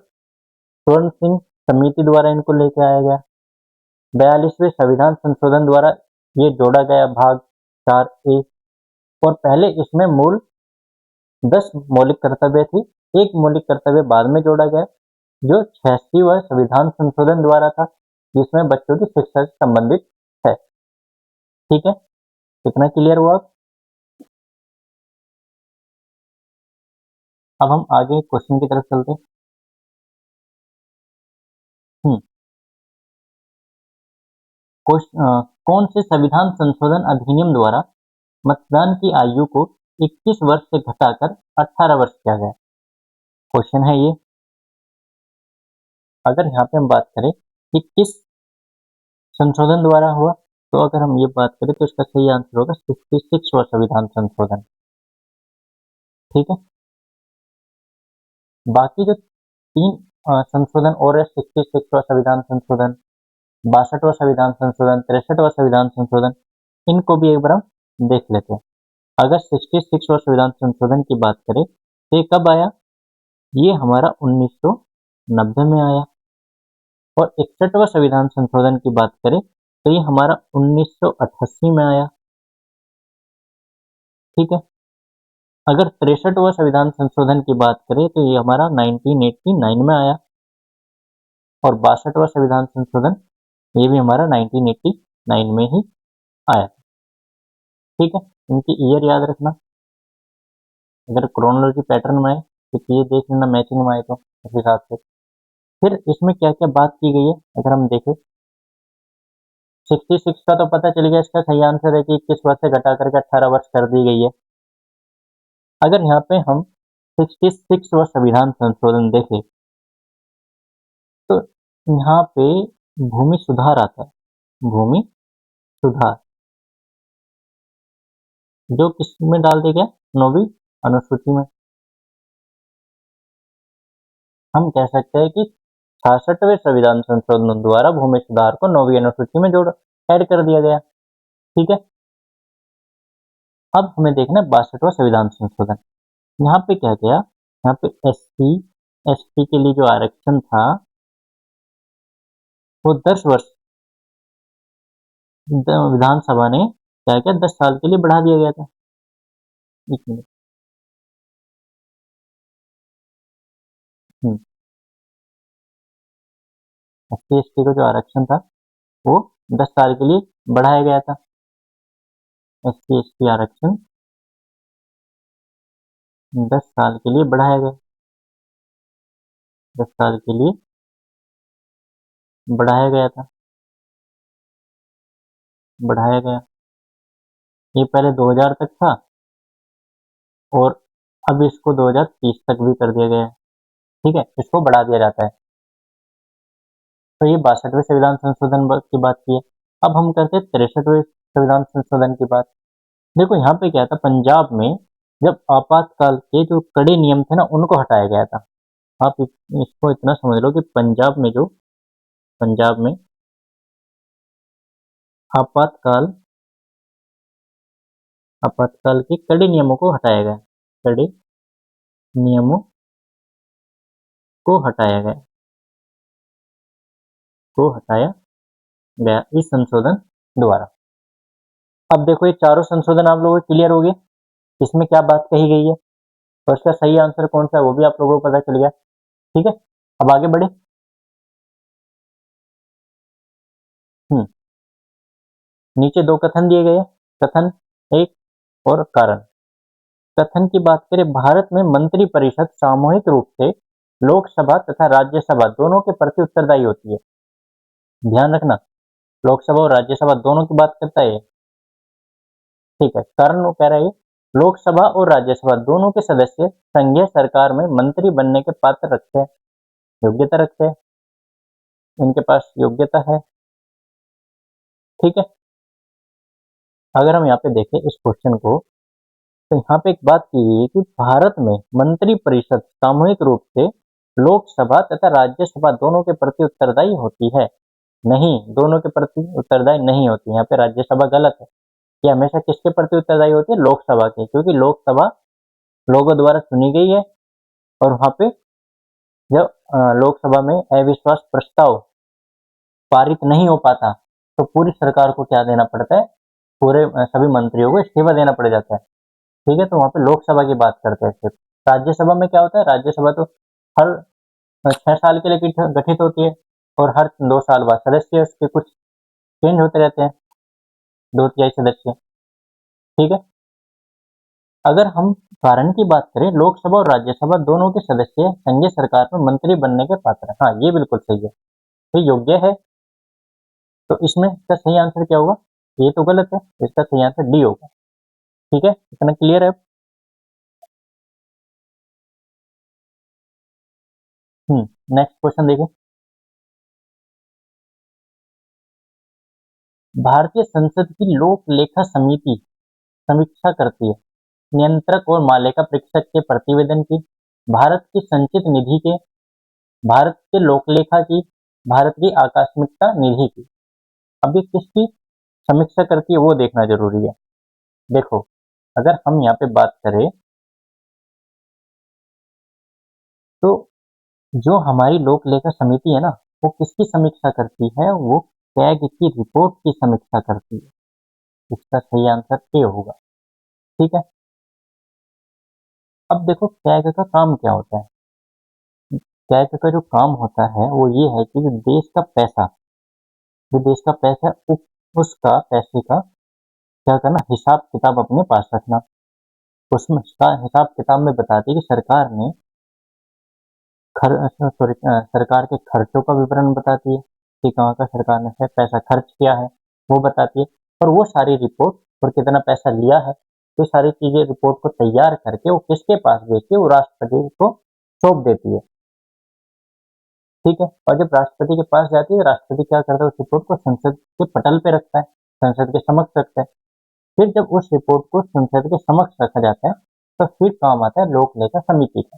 स्वर्ण सिंह समिति द्वारा इनको लेके आया गया। 42वें संविधान संशोधन द्वारा ये जोड़ा गया भाग 4A, और पहले इसमें मूल 10 मौलिक कर्तव्य थी, एक मौलिक कर्तव्य बाद में जोड़ा गया जो 86वां संविधान संशोधन द्वारा था, जिसमें बच्चों की शिक्षा से संबंधित है। ठीक है, कितना क्लियर हुआ? अब हम आगे क्वेश्चन की तरफ चलते हैं। कौन से संविधान संशोधन अधिनियम द्वारा मतदान की आयु को 21 वर्ष से घटाकर 18 वर्ष किया गया? क्वेश्चन है ये। अगर यहाँ पे हम बात करें कि किस संशोधन द्वारा हुआ, तो अगर हम ये बात करें तो इसका सही आंसर होगा 66वां संविधान संशोधन। ठीक है, बाकी जो तीन संशोधन और है, 66वां संविधान संशोधन, 62वां संविधान संशोधन, 63वां संविधान संशोधन, इनको भी एक बार हम देख लेते हैं। अगर 66वां संविधान संशोधन की बात करें तो ये कब आया? ये हमारा 1990 में आया। और 61वां संविधान संशोधन की बात करें तो ये हमारा 1988 में आया। ठीक है, अगर 63वां संविधान संशोधन की बात करें तो ये हमारा 1989 में आया। और 62वां संविधान संशोधन ये भी हमारा 1989 में ही आया। ठीक है, इनकी ईयर याद रखना, अगर क्रोनोलॉजी पैटर्न में आए तो ये देख लेना मैचिंग में आए तो उस हिसाब से। फिर इसमें क्या क्या बात की गई है अगर हम देखें, 66 का तो पता चल गया, इसका सही आंसर है कि 21 वर्ष से घटा करके 18 वर्ष कर दी गई है। अगर यहाँ पे हम 66वां संविधान संशोधन देखें तो यहाँ पे भूमि सुधार आता है, भूमि सुधार, जो किस में डाल दिया गया? 9वीं अनुसूची में। हम कह सकते हैं कि 66वें संविधान संशोधन द्वारा भूमि सुधार को 9वीं अनुसूची में जोड़ ऐड कर दिया गया। ठीक है, अब हमें देखना है 62वां संविधान संशोधन। यहाँ पे क्या किया? यहाँ पे एससी एसटी के लिए जो आरक्षण था वो 10 वर्ष विधानसभा ने क्या किया, 10 साल के लिए बढ़ा दिया गया था। एक मिनट, एससी एसटी का जो आरक्षण था वो 10 साल के लिए बढ़ाया गया था। एससी एसटी आरक्षण 10 साल के लिए बढ़ाया गया, 10 साल के लिए बढ़ाया गया था, बढ़ाया गया। ये पहले 2000 तक था और अब इसको 2030 तक भी कर दिया गया है। ठीक है, इसको बढ़ा दिया जाता है। तो ये 62वें संविधान संशोधन की बात की है। अब हम करते हैं 63वें संविधान संशोधन की बात। देखो यहाँ पे क्या था, पंजाब में जब आपातकाल के जो कड़े नियम थे ना उनको हटाया गया था। आप इसको इतना समझ लो कि पंजाब में आपातकाल आपातकाल के कड़े नियमों को हटाया गया, कड़े नियमों को हटाया गया, को हटाया गया इस संशोधन द्वारा। अब देखो ये चारों संशोधन आप लोगों को क्लियर हो गए, इसमें क्या बात कही गई है और इसका सही आंसर कौन सा है वो भी आप लोगों को पता चल गया। ठीक है, अब आगे बढ़े। नीचे दो कथन दिए गए, कथन एक और कारण। कथन की बात करें, भारत में मंत्री परिषद सामूहिक रूप से लोकसभा तथा राज्यसभा दोनों के प्रति उत्तरदायी होती है। ध्यान रखना, लोकसभा और राज्यसभा दोनों की बात करता है। ठीक है, कारण वो कह रहा है लोकसभा और राज्यसभा दोनों के सदस्य संघीय सरकार में मंत्री बनने के पात्र रखते हैं, योग्यता रखते हैं, इनके पास योग्यता है। ठीक है, अगर हम यहाँ पे देखें इस क्वेश्चन को तो यहाँ पे एक बात की गई है कि भारत में मंत्री परिषद सामूहिक रूप से लोकसभा तथा राज्यसभा दोनों के प्रति उत्तरदायी होती है। नहीं, दोनों के प्रति उत्तरदायी नहीं होती। यहाँ पे राज्यसभा गलत है। ये हमेशा किसके प्रति उत्तरदायी होती है? लोकसभा के, क्योंकि लोकसभा लोगों द्वारा चुनी गई है और वहां पे जब लोकसभा में अविश्वास प्रस्ताव पारित नहीं हो पाता तो पूरी सरकार को क्या देना पड़ता है? पूरे सभी मंत्रियों को इस्तीफा देना पड़ जाता है। ठीक है, तो वहां पे लोकसभा की बात करते हैं सिर्फ। राज्यसभा में क्या होता है? राज्यसभा तो हर 6 साल के लिए गठित होती है और हर 2 साल बाद सदस्य उसके कुछ चेंज होते रहते हैं, 2/3 सदस्य। ठीक है, अगर हम कारण की बात करें, लोकसभा और राज्यसभा दोनों के सदस्य संघीय सरकार में मंत्री बनने के पात्र हैं। हाँ, ये बिल्कुल सही है, ये योग्य है। तो इसमें इसका सही आंसर क्या होगा? ये तो गलत है, इसका सही आंसर डी होगा। ठीक है, इतना क्लियर है? नेक्स्ट क्वेश्चन देखिए। भारतीय संसद की लोक लेखा समिति समीक्षा करती है नियंत्रक और मालेका परीक्षक के प्रतिवेदन की, भारत की संचित निधि के, भारत के लोकलेखा की, भारत की आकस्मिकता निधि की। अब ये किसकी समीक्षा करती है वो देखना जरूरी है। देखो, अगर हम यहाँ पे बात करें तो जो हमारी लोक लेखा समिति है ना, वो किसकी समीक्षा करती है? वो कैग की रिपोर्ट की समीक्षा करती है। इसका सही आंसर ए होगा। ठीक है। अब देखो, कैग का काम क्या होता है? कैग का जो काम होता है वो ये है कि जो देश का पैसा, जो देश का पैसा है, उसका पैसे का क्या करना, हिसाब किताब अपने पास रखना। उसमें हिसाब किताब में बताती है कि सरकार ने सरकार के खर्चों का विवरण बताती है कि कहाँ का सरकार ने पैसा खर्च किया है, वो बताती है। और वो सारी रिपोर्ट और कितना पैसा लिया है, ये सारी चीजें रिपोर्ट को तैयार करके वो किसके पास भेजती है? वो राष्ट्रपति को सौंप देती है। ठीक है। और जब राष्ट्रपति के पास जाती है, राष्ट्रपति क्या करता है? उस रिपोर्ट को संसद के पटल पे रखता है, संसद के समक्ष रखता है। फिर जब उस रिपोर्ट को संसद के समक्ष रखा जाता है, तो फिर काम आता है लोक लेखा समिति का।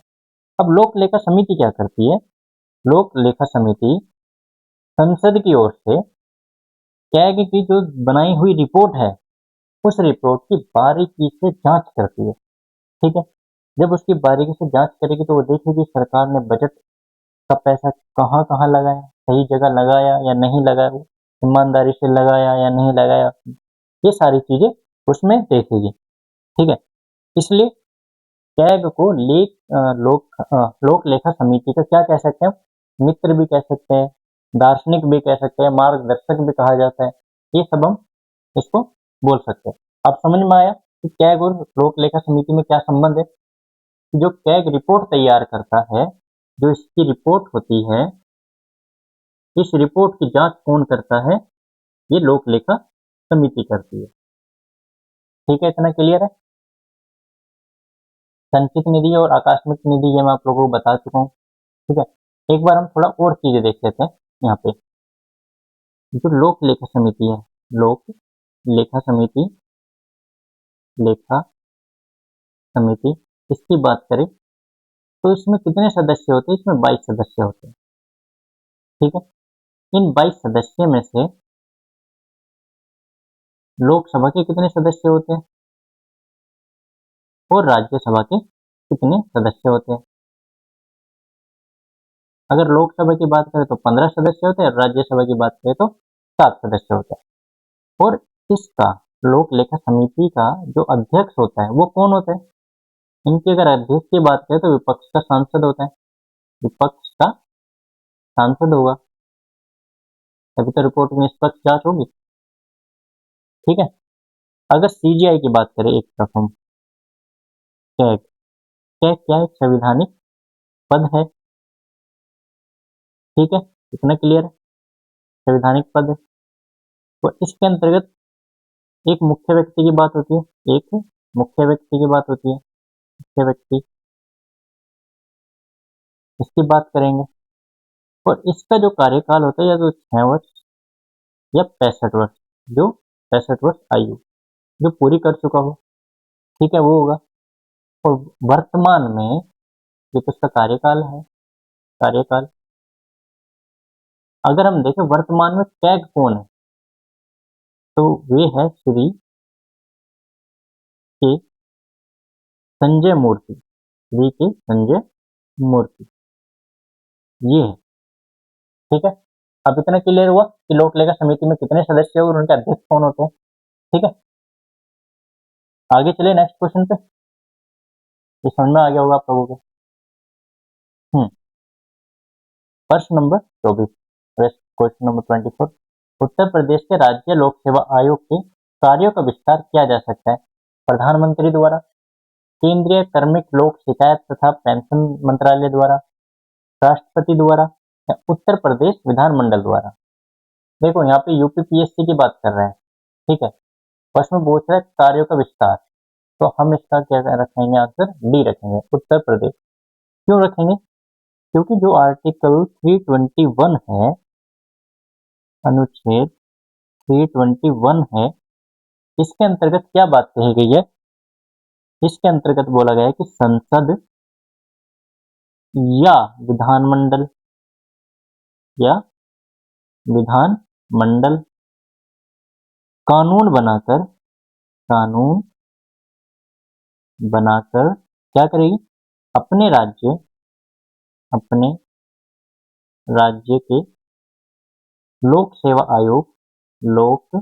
अब लोक लेखा समिति क्या करती है? लोक लेखा समिति संसद की ओर से कैग की जो बनाई हुई रिपोर्ट है, उस रिपोर्ट की बारीकी से जांच करती है। ठीक है। जब उसकी बारीकी से जांच करेगी तो वो देखेगी सरकार ने बजट का पैसा कहाँ कहाँ लगाया, सही जगह लगाया या नहीं लगाया, ईमानदारी से लगाया या नहीं लगाया, ये सारी चीजें उसमें देखेगी। ठीक है। इसलिए कैग को लोक लेखा समिति का क्या कह सकते हैं? मित्र भी कह सकते हैं, दार्शनिक भी कह सकते हैं, मार्गदर्शक भी कहा जाता है। ये सब हम इसको बोल सकते हैं। अब समझ में आया कि कैग और लोक लेखा समिति में क्या संबंध है? जो कैग रिपोर्ट तैयार करता है, जो इसकी रिपोर्ट होती है, इस रिपोर्ट की जांच कौन करता है? ये लोक लेखा समिति करती है। ठीक है, इतना क्लियर है? संचित निधि और आकस्मिक निधि ये मैं आप लोगों को बता चुका हूँ। ठीक है। एक बार हम थोड़ा और चीजें देख लेते हैं। यहाँ पे जो लोक लेखा समिति है, लोक लेखा समिति, लेखा समिति, इसकी बात करें तो इसमें कितने सदस्य होते हैं? इसमें 22 सदस्य होते हैं। ठीक है। इन 22 सदस्य में से लोकसभा के कितने सदस्य होते हैं और राज्यसभा के कितने सदस्य होते हैं? अगर लोकसभा की बात करें तो 15 सदस्य होते हैं और राज्यसभा की बात करें तो 7 सदस्य होते हैं। और इसका लोक लेखा समिति का जो अध्यक्ष होता है वो कौन होता है? इनकी अगर अध्यक्ष की बात करें तो विपक्ष का सांसद होता है, विपक्ष का सांसद होगा, तभी तो रिपोर्ट में निष्पक्ष जांच होगी। ठीक है। अगर सीजीआई की बात करें एक तरफ हम, कैग, कैग क्या एक संवैधानिक पद है। ठीक है, इतना क्लियर है? संवैधानिक पद है। तो इसके अंतर्गत एक मुख्य व्यक्ति की बात होती है, एक मुख्य व्यक्ति की बात होती है, मुख्य व्यक्ति, इसकी बात करेंगे। और इसका जो कार्यकाल होता है या तो 6 वर्ष या 65 वर्ष, जो 65 वर्ष आयु जो पूरी कर चुका हो, ठीक है, वो होगा। और वर्तमान में ये तो इसका कार्यकाल है, कार्यकाल। अगर हम देखें वर्तमान में कैग कौन है, तो वे है श्री के संजय मूर्ति, श्री के संजय मूर्ति, ये है। ठीक है। अब इतना क्लियर हुआ कि लोक लेखा समिति में कितने सदस्य और उनके अध्यक्ष कौन होते हैं। ठीक है। आगे चले नेक्स्ट क्वेश्चन पे। ये समझ में आ गया होगा आप लोगों को। हम्म प्रश्न number 24, question number 24। Uttar Pradesh के राज्य लोक सेवा आयोग के कार्यों का विस्तार किया जा सकता है प्रधानमंत्री द्वारा, केंद्रीय कार्मिक लोक शिकायत तथा पेंशन मंत्रालय द्वारा, राष्ट्रपति द्वारा, या उत्तर प्रदेश विधानमंडल द्वारा। देखो, यहाँ पे यूपीपीएससी की बात कर रहे हैं। ठीक है। प्रश्न पूछ रहा है कार्यों का विस्तार, तो हम इसका क्या रखेंगे? आंसर डी रखेंगे, उत्तर प्रदेश। क्यों रखेंगे? क्योंकि जो आर्टिकल 321 है, अनुच्छेद 321 है, इसके अंतर्गत क्या बात कही गई है? इसके अंतर्गत बोला गया है कि संसद या विधानमंडल या विधानमंडल कानून बनाकर क्या करेगी? अपने राज्य के लोक सेवा आयोग लोक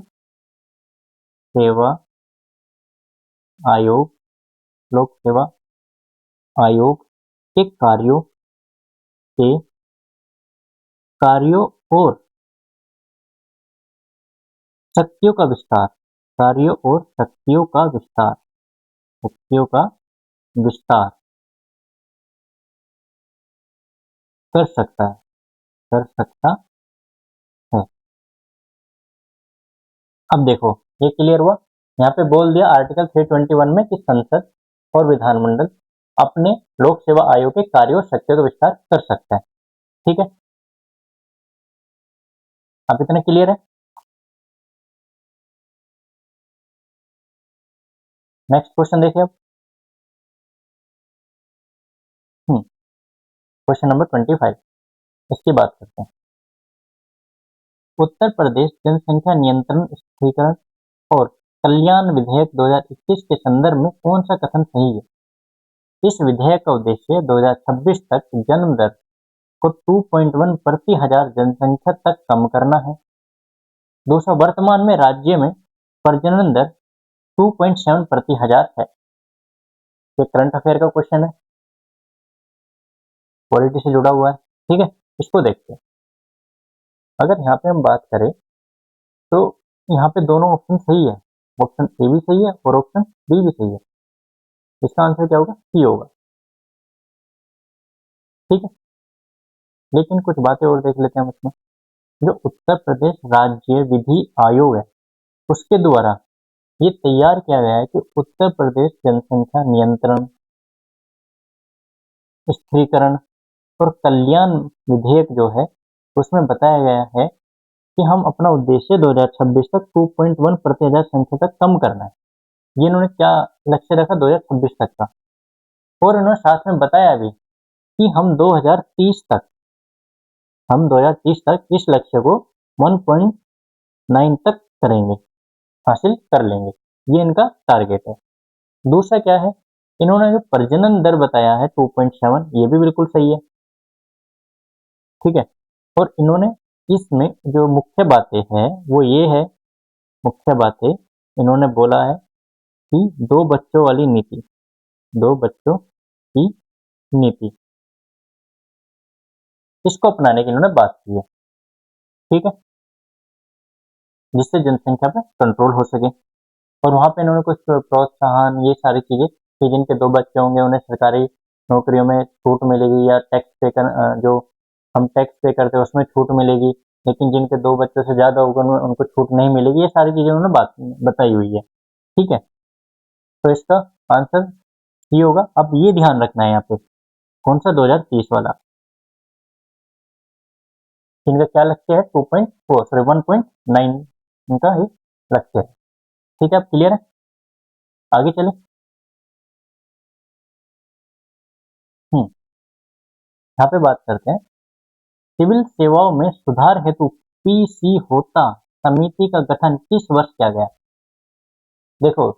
सेवा आयोग के कार्यों और शक्तियों का विस्तार कर सकता है। अब देखो ये क्लियर हुआ। यहाँ पे बोल दिया आर्टिकल 321 में कि संसद और विधानमंडल अपने लोक सेवा आयोग के कार्यों और शक्तियों का विस्तार कर सकता है। ठीक है, अब इतना क्लियर है। नेक्स्ट क्वेश्चन देखिए अब। क्वेश्चन नंबर 25, इसकी बात करते हैं। उत्तर प्रदेश जनसंख्या नियंत्रण, स्थिरीकरण और कल्याण विधेयक 2021 के संदर्भ में कौन सा कथन सही है? इस विधेयक का उद्देश्य 2026 तक जन्म दर को 2.1 प्रति हजार जनसंख्या तक कम करना है। दूसरा, वर्तमान में राज्य में प्रजनन दर 2.7 प्रति हजार है। ये करंट अफेयर का क्वेश्चन है, पॉलिटी से जुड़ा हुआ है। ठीक है, इसको देखते हैं। अगर यहाँ पे हम बात करें तो यहाँ पे दोनों ऑप्शन सही है, ऑप्शन ए भी सही है और ऑप्शन बी भी सही है। इसका आंसर क्या होगा? सी होगा। ठीक है, लेकिन कुछ बातें और देख लेते हैं हम इसमें। जो उत्तर प्रदेश राज्य विधि आयोग है उसके द्वारा ये तैयार किया गया है कि उत्तर प्रदेश जनसंख्या नियंत्रण, स्थिरीकरण और कल्याण विधेयक जो है उसमें बताया गया है कि हम अपना उद्देश्य 2026 तक 2.1 प्रति हजार संख्या तक कम करना है। ये इन्होंने क्या लक्ष्य रखा 2026 तक का, और इन्होंने साथ में बताया भी कि हम 2030 तक इस लक्ष्य को 1.9 तक करेंगे, हासिल कर लेंगे। ये इनका टारगेट है। दूसरा क्या है, इन्होंने जो प्रजनन दर बताया है 2.7, ये भी बिल्कुल सही है। ठीक है, और इन्होंने इसमें जो मुख्य बातें हैं वो ये है, मुख्य बातें इन्होंने बोला है कि दो बच्चों की नीति, इसको अपनाने की इन्होंने बात की है। ठीक है, जिससे जनसंख्या पे कंट्रोल हो सके। और वहां पे इन्होंने कुछ प्रोत्साहन, ये सारी चीजें कि जिनके दो बच्चे होंगे उन्हें सरकारी नौकरियों में छूट मिलेगी, या जो हम टैक्स पे करते हैं उसमें छूट मिलेगी, लेकिन जिनके दो बच्चों से ज्यादा होगा उनको छूट नहीं मिलेगी। ये सारी चीजें उन्होंने बात बताई हुई है। ठीक है, तो इसका आंसर ये होगा। अब ये ध्यान रखना है यहाँ पे, कौन सा 2030 वाला, इनका क्या लक्ष्य है? 2.4 सॉरी 1.9 इनका ही लक्ष्य है। ठीक है, अब क्लियर है, आगे चले। यहाँ पे बात करते हैं सिविल सेवाओं में सुधार हेतु पीसी होता समिति का गठन किस वर्ष किया गया? देखो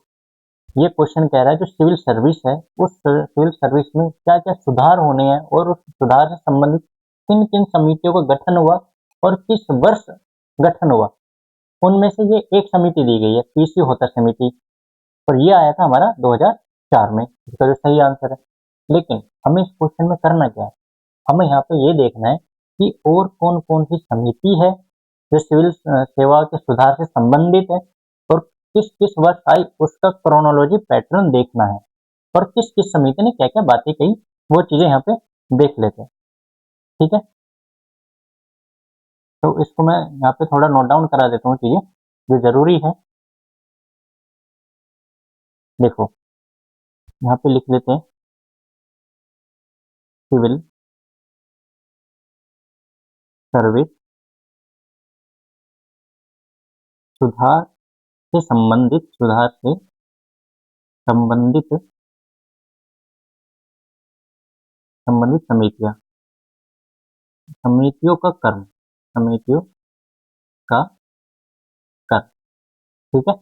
ये क्वेश्चन कह रहा है जो सिविल सर्विस है उस सिविल सर्विस में क्या क्या सुधार होने हैं और उस सुधार से संबंधित किन किन समितियों का गठन हुआ और किस वर्ष गठन हुआ। उनमें से ये एक समिति दी गई है, पीसी होता समिति, और ये आया था हमारा 2004 में, इसका जो सही आंसर है। लेकिन हमें इस क्वेश्चन में करना क्या है, हमें यहाँ पे ये देखना है कि और कौन कौन सी समिति है जो सिविल सेवा के सुधार से संबंधित है, और किस किस वर्ष आई उसका क्रोनोलॉजी पैटर्न देखना है, और किस किस समिति ने क्या क्या बातें कही वो चीजें यहाँ पे देख लेते हैं। ठीक है, तो इसको मैं यहाँ पे थोड़ा नोट डाउन करा देता हूँ चीजें जो जरूरी है। देखो यहाँ पे लिख लेते हैं सिविल सर्विस सुधार से संबंधित समितियों का कर। ठीक है।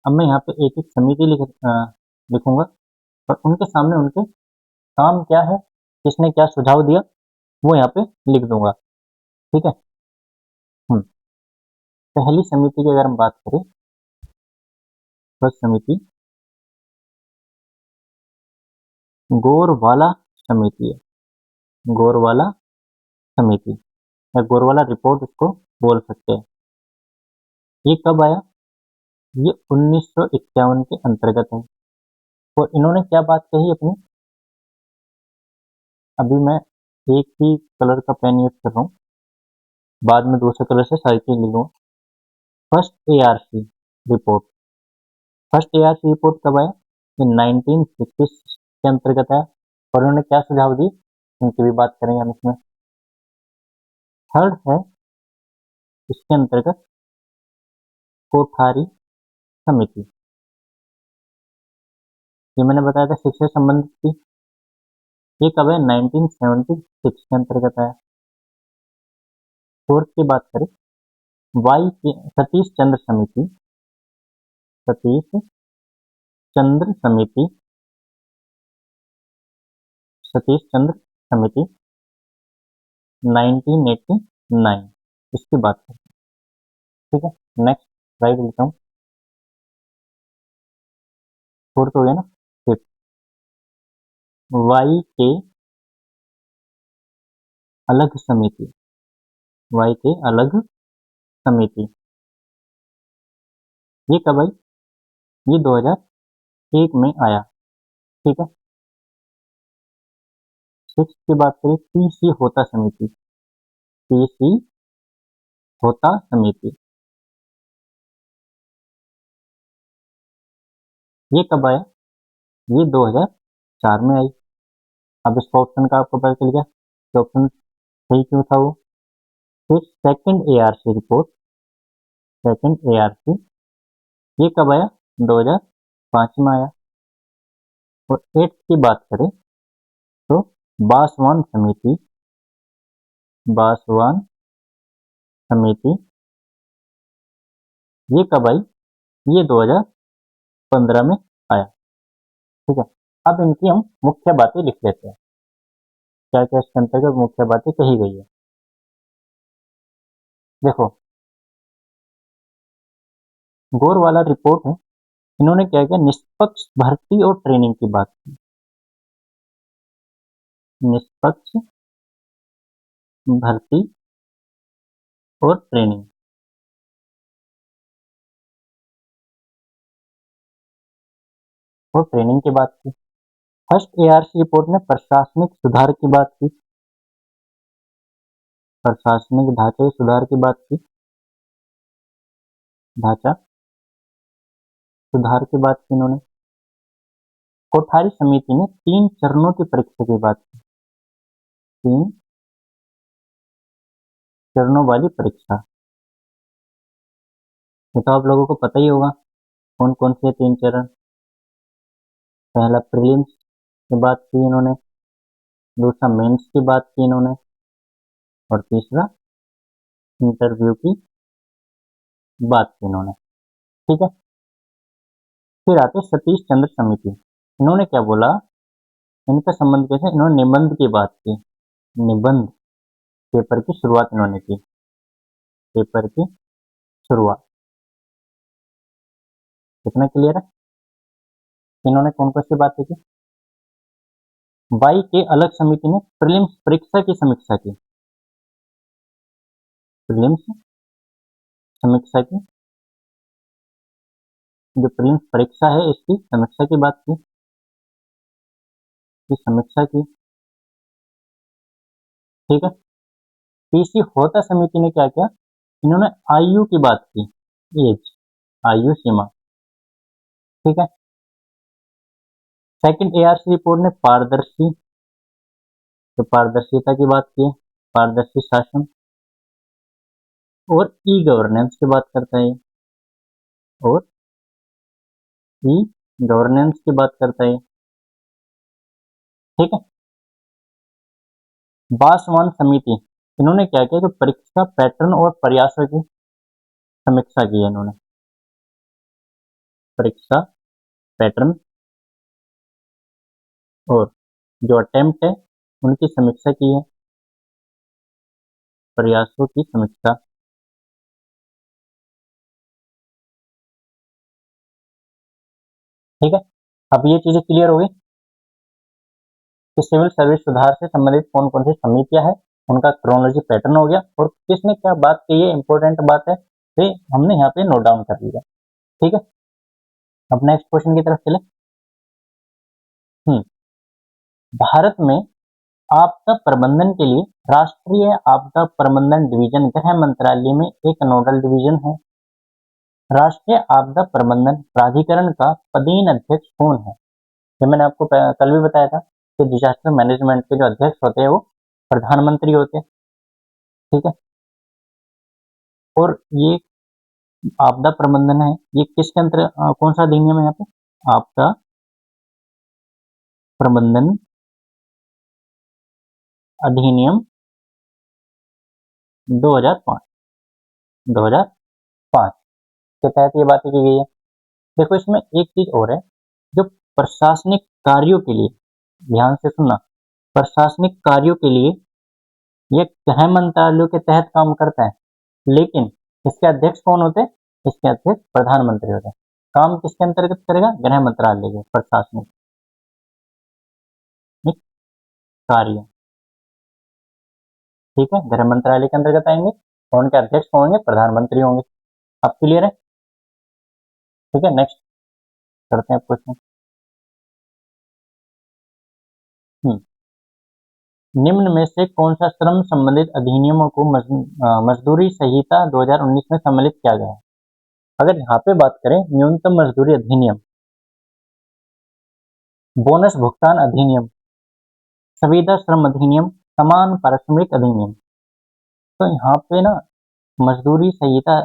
अब मैं यहाँ पे एक एक समिति लिखूंगा और उनके सामने उनके काम क्या है, किसने क्या सुझाव दिया, वो यहाँ पे लिख दूंगा। ठीक है। पहली समिति की अगर हम बात करें, फर्स्ट समिति गोरवाला समिति है। गोरवाला समिति या गोरवाला रिपोर्ट इसको बोल सकते हैं। ये कब आया? ये 1951 के अंतर्गत है। और इन्होंने क्या बात कही अपनी, अभी मैं एक ही कलर का पेन यूज कर रहा हूँ, बाद में दूसरे कलर से सारी चीज लिख लूंगा। फर्स्ट एआरसी रिपोर्ट कब आया? ये 1966 के अंतर्गत आया। और उन्होंने क्या सुझाव दिए, उनकी भी बात करेंगे हम इसमें। थर्ड है इसके अंतर्गत कोठारी समिति। ये मैंने बताया था शिक्षा से संबंधित थी। ये कब है? 1976 के अंतर्गत आया। फोर्थ की बात करें, सतीश चंद्र समिति सतीश चंद्र समिति 1989, इसकी बात करें। ठीक है। नेक्स्ट स्लाइड लेता हूँ। फोर्थ हो गया ना। फिफ्थ वाई के अलग समिति ये कब आई? ये 2001 में आया। ठीक है। सिक्स की बात करें, पीसी होता समिति ये कब आया? ये 2004 में आई। अब इसका ऑप्शन का आपको पता चल गया कि ऑप्शन सही क्यों था वो। फिर सेकंड एआरसी ये कब आया? 2005 में आया। और एट्थ की बात करें तो बासवान समिति ये कब आई? ये 2015 में आया। ठीक है। अब इनकी हम मुख्य बातें लिख लेते हैं, क्या क्या इसके अंतर्गत मुख्य बातें कही गई है। देखो, गोरवाला रिपोर्ट है, इन्होंने क्या किया, निष्पक्ष भर्ती और ट्रेनिंग की बात की। निष्पक्ष भर्ती और ट्रेनिंग की बात की। फर्स्ट एआरसी रिपोर्ट ने प्रशासनिक सुधार की बात की, प्रशासनिक ढांचे सुधार की बात की, ढांचा सुधार की बात की इन्होंने। कोठारी समिति ने 3 चरणों की परीक्षा की बात की, 3 चरणों वाली परीक्षा। ये तो आप लोगों को पता ही होगा कौन कौन से 3 चरण। पहला प्रीलिम्स की बात की इन्होंने, दूसरा मेंस की बात की इन्होंने, और तीसरा इंटरव्यू की बात की इन्होंने। ठीक है। फिर आते सतीश चंद्र समिति, इन्होंने क्या बोला, इनका संबंध कैसे, इन्होंने निबंध की बात की। निबंध पेपर की शुरुआत इन्होंने की, पेपर की शुरुआत। कितना क्लियर है? इन्होंने कौन कौन सी बातें की। वाई के अलग समिति ने प्रीलिम्स परीक्षा की समीक्षा की, प्रीलिम्स समीक्षा की, जो प्रीलिम्स परीक्षा है इसकी समीक्षा की बात की, समीक्षा की। ठीक है। पीसी होता समिति ने क्या किया, इन्होंने आयु की बात की, एज, आयु सीमा। ठीक है। सेकंड एआरसी रिपोर्ट ने पारदर्शिता की बात की है, पारदर्शी शासन। और ई गवर्नेंस की बात करता है, और ई गवर्नेंस की बात करता है। ठीक है। बासवान समिति, इन्होंने क्या किया कि परीक्षा पैटर्न और प्रयासों की समीक्षा की है इन्होंने। परीक्षा पैटर्न और जो अटेम्प्ट है उनकी समीक्षा की है, प्रयासों की समीक्षा। ठीक है। अब ये चीजें क्लियर हो गई कि सिविल सर्विस सुधार से संबंधित कौन कौन सी समितियां हैं, उनका क्रोनोलॉजी पैटर्न हो गया, और किसने क्या बात कही है, इंपॉर्टेंट बात है, तो हमने यहाँ पे नोट डाउन कर लिया। ठीक है। अब नेक्स्ट क्वेश्चन की तरफ चले। भारत में आपदा प्रबंधन के लिए राष्ट्रीय आपदा प्रबंधन डिवीजन गृह मंत्रालय में एक नोडल डिवीजन है। राष्ट्रीय आपदा प्रबंधन प्राधिकरण का पदेन अध्यक्ष कौन है? ये मैंने आपको कल भी बताया था कि डिजास्टर मैनेजमेंट के जो अध्यक्ष होते हैं वो प्रधानमंत्री होते हैं। ठीक है। और ये आपदा प्रबंधन है, ये किसके अंतर कौन सा अधिनियम है यहाँ पे? आपदा प्रबंधन अधिनियम 2005 2005 के तहत ये बातें की गई है। देखो इसमें एक चीज और है, जो प्रशासनिक कार्यों के लिए, ध्यान से सुनना, प्रशासनिक कार्यों के लिए ये गृह मंत्रालयों के तहत काम करता है, लेकिन इसके अध्यक्ष कौन होते हैं? इसके अध्यक्ष प्रधानमंत्री होते हैं। काम किसके अंतर्गत करेगा? गृह मंत्रालय के प्रशासनिक कार्य। ठीक है, गृह मंत्रालय के अंतर्गत आएंगे और उनके अध्यक्ष कौन होंगे? प्रधानमंत्री होंगे। अब क्लियर है? ठीक है, नेक्स्ट करते हैं क्वेश्चन। निम्न में से कौन सा श्रम संबंधित अधिनियमों को मजदूरी संहिता 2019 में सम्मिलित किया गया है? अगर यहाँ पे बात करें, न्यूनतम मजदूरी अधिनियम, बोनस भुगतान अधिनियम, संविदा श्रम अधिनियम, समान पारिश्रमिक अधिनियम, तो यहाँ पे ना मजदूरी संहिता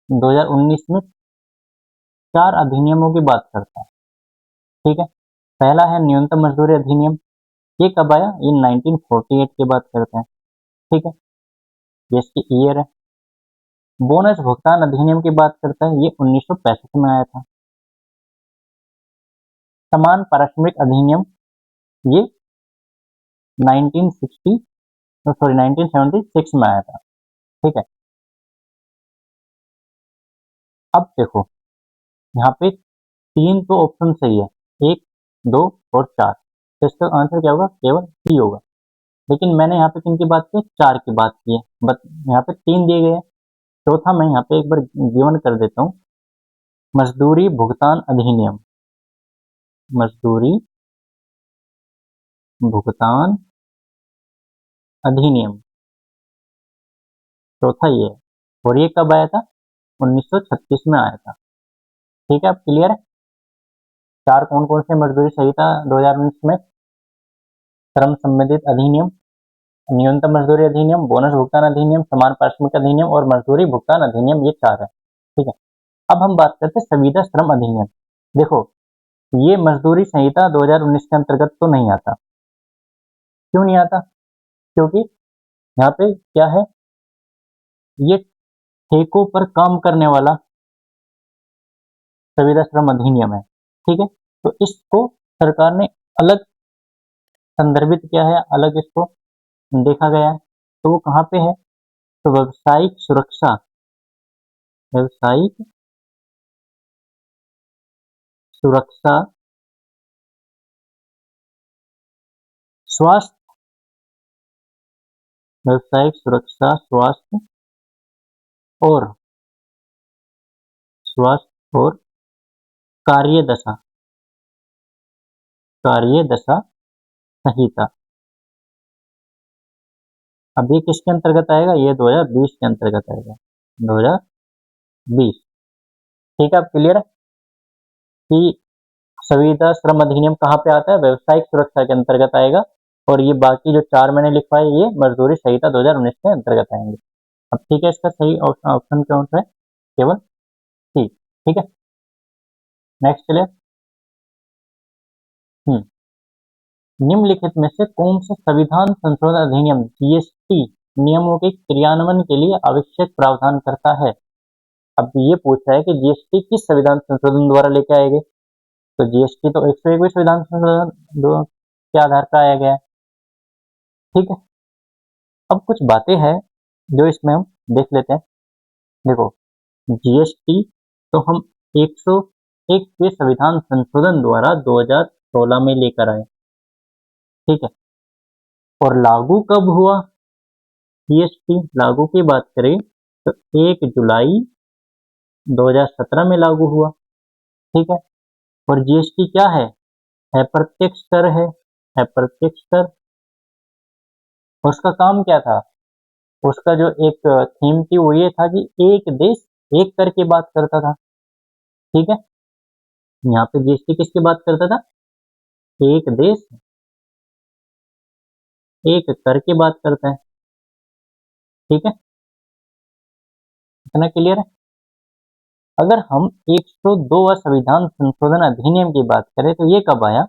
2019 में 4 अधिनियमों की बात करता है। ठीक है। पहला है न्यूनतम मजदूरी अधिनियम, ये कब आया? ये 1948 की बात करते हैं। ठीक है, ये इसकी ईयर है। बोनस भुगतान अधिनियम की बात करता है, ये 1965 में आया था। समान पारिश्रमिक अधिनियम, ये 1976 में आया था। ठीक है। अब देखो यहाँ पे 3 तो ऑप्शन सही है, 1, 2 और 4, तो इसका आंसर क्या होगा? केवल सी होगा। लेकिन मैंने यहाँ पे किन की बात की? 4 की बात की है, बट यहाँ पे 3 दिए गए हैं। चौथा मैं यहाँ पे एक बार गिवन कर देता हूँ, मजदूरी भुगतान अधिनियम, मजदूरी भुगतान अधिनियम, चौथा ये है। और ये कब आया था? 1936 में आया था। ठीक है, अब क्लियर है? 4 कौन कौन से मजदूरी संहिता 2019 में? श्रम संबंधित अधिनियम, न्यूनतम मजदूरी अधिनियम, बोनस भुगतान अधिनियम, समान पारिश्रमिक अधिनियम और मजदूरी भुगतान अधिनियम, ये 4 है। ठीक है। अब हम बात करते हैं संविदा श्रम अधिनियम। देखो ये मजदूरी संहिता 2019 के अंतर्गत तो नहीं आता। क्यों नहीं आता? क्योंकि यहाँ पे क्या है, ये ठेकों पर काम करने वाला संविदा श्रम अधिनियम है। ठीक है, तो इसको सरकार ने अलग संदर्भित किया है, अलग इसको देखा गया है। तो वो कहाँ पे है? तो व्यावसायिक सुरक्षा, व्यावसायिक सुरक्षा, स्वास्थ्य, व्यावसायिक सुरक्षा, स्वास्थ्य और कार्यदशा, कार्यदशा संहिता। अब ये किसके अंतर्गत आएगा? ये 2020 के अंतर्गत आएगा, 2020। ठीक है, अब क्लियर है कि संविदा श्रम अधिनियम कहाँ पे आता है? व्यावसायिक सुरक्षा के अंतर्गत आएगा, और ये बाकी जो 4 मैंने लिखवाए ये मजदूरी संहिता 2019 के अंतर्गत आएंगे। अब ठीक है, इसका सही ऑप्शन कौन सा है? केवल सी। ठीक है, नेक्स्ट चलिए। निम्नलिखित में से कौन सा संविधान संशोधन अधिनियम जीएसटी नियमों के क्रियान्वयन के लिए आवश्यक प्रावधान करता है? अब ये पूछ रहा है कि जीएसटी किस संविधान संशोधन द्वारा लेके आए गए। तो जीएसटी तो 101वें संविधान संशोधन के आधार पर आया गया है। ठीक है, अब कुछ बातें हैं जो इसमें हम देख लेते हैं। देखो, जीएसटी तो हम 101वें संविधान संशोधन द्वारा 2016 में लेकर आए। ठीक है, और लागू कब हुआ? जीएसटी लागू की बात करें तो 1 जुलाई 2017 में लागू हुआ। ठीक है, और जीएसटी क्या है? अप्रत्यक्ष कर है, अप्रत्यक्ष कर। उसका काम क्या था? उसका जो एक थीम थी वो ये था कि एक देश एक कर की बात करता था। ठीक है, यहाँ पे जीएसटी किसकी बात करता था? एक देश एक कर की बात करता है। ठीक है, इतना क्लियर है। अगर हम 102वां संविधान संशोधन अधिनियम की बात करें तो ये कब आया?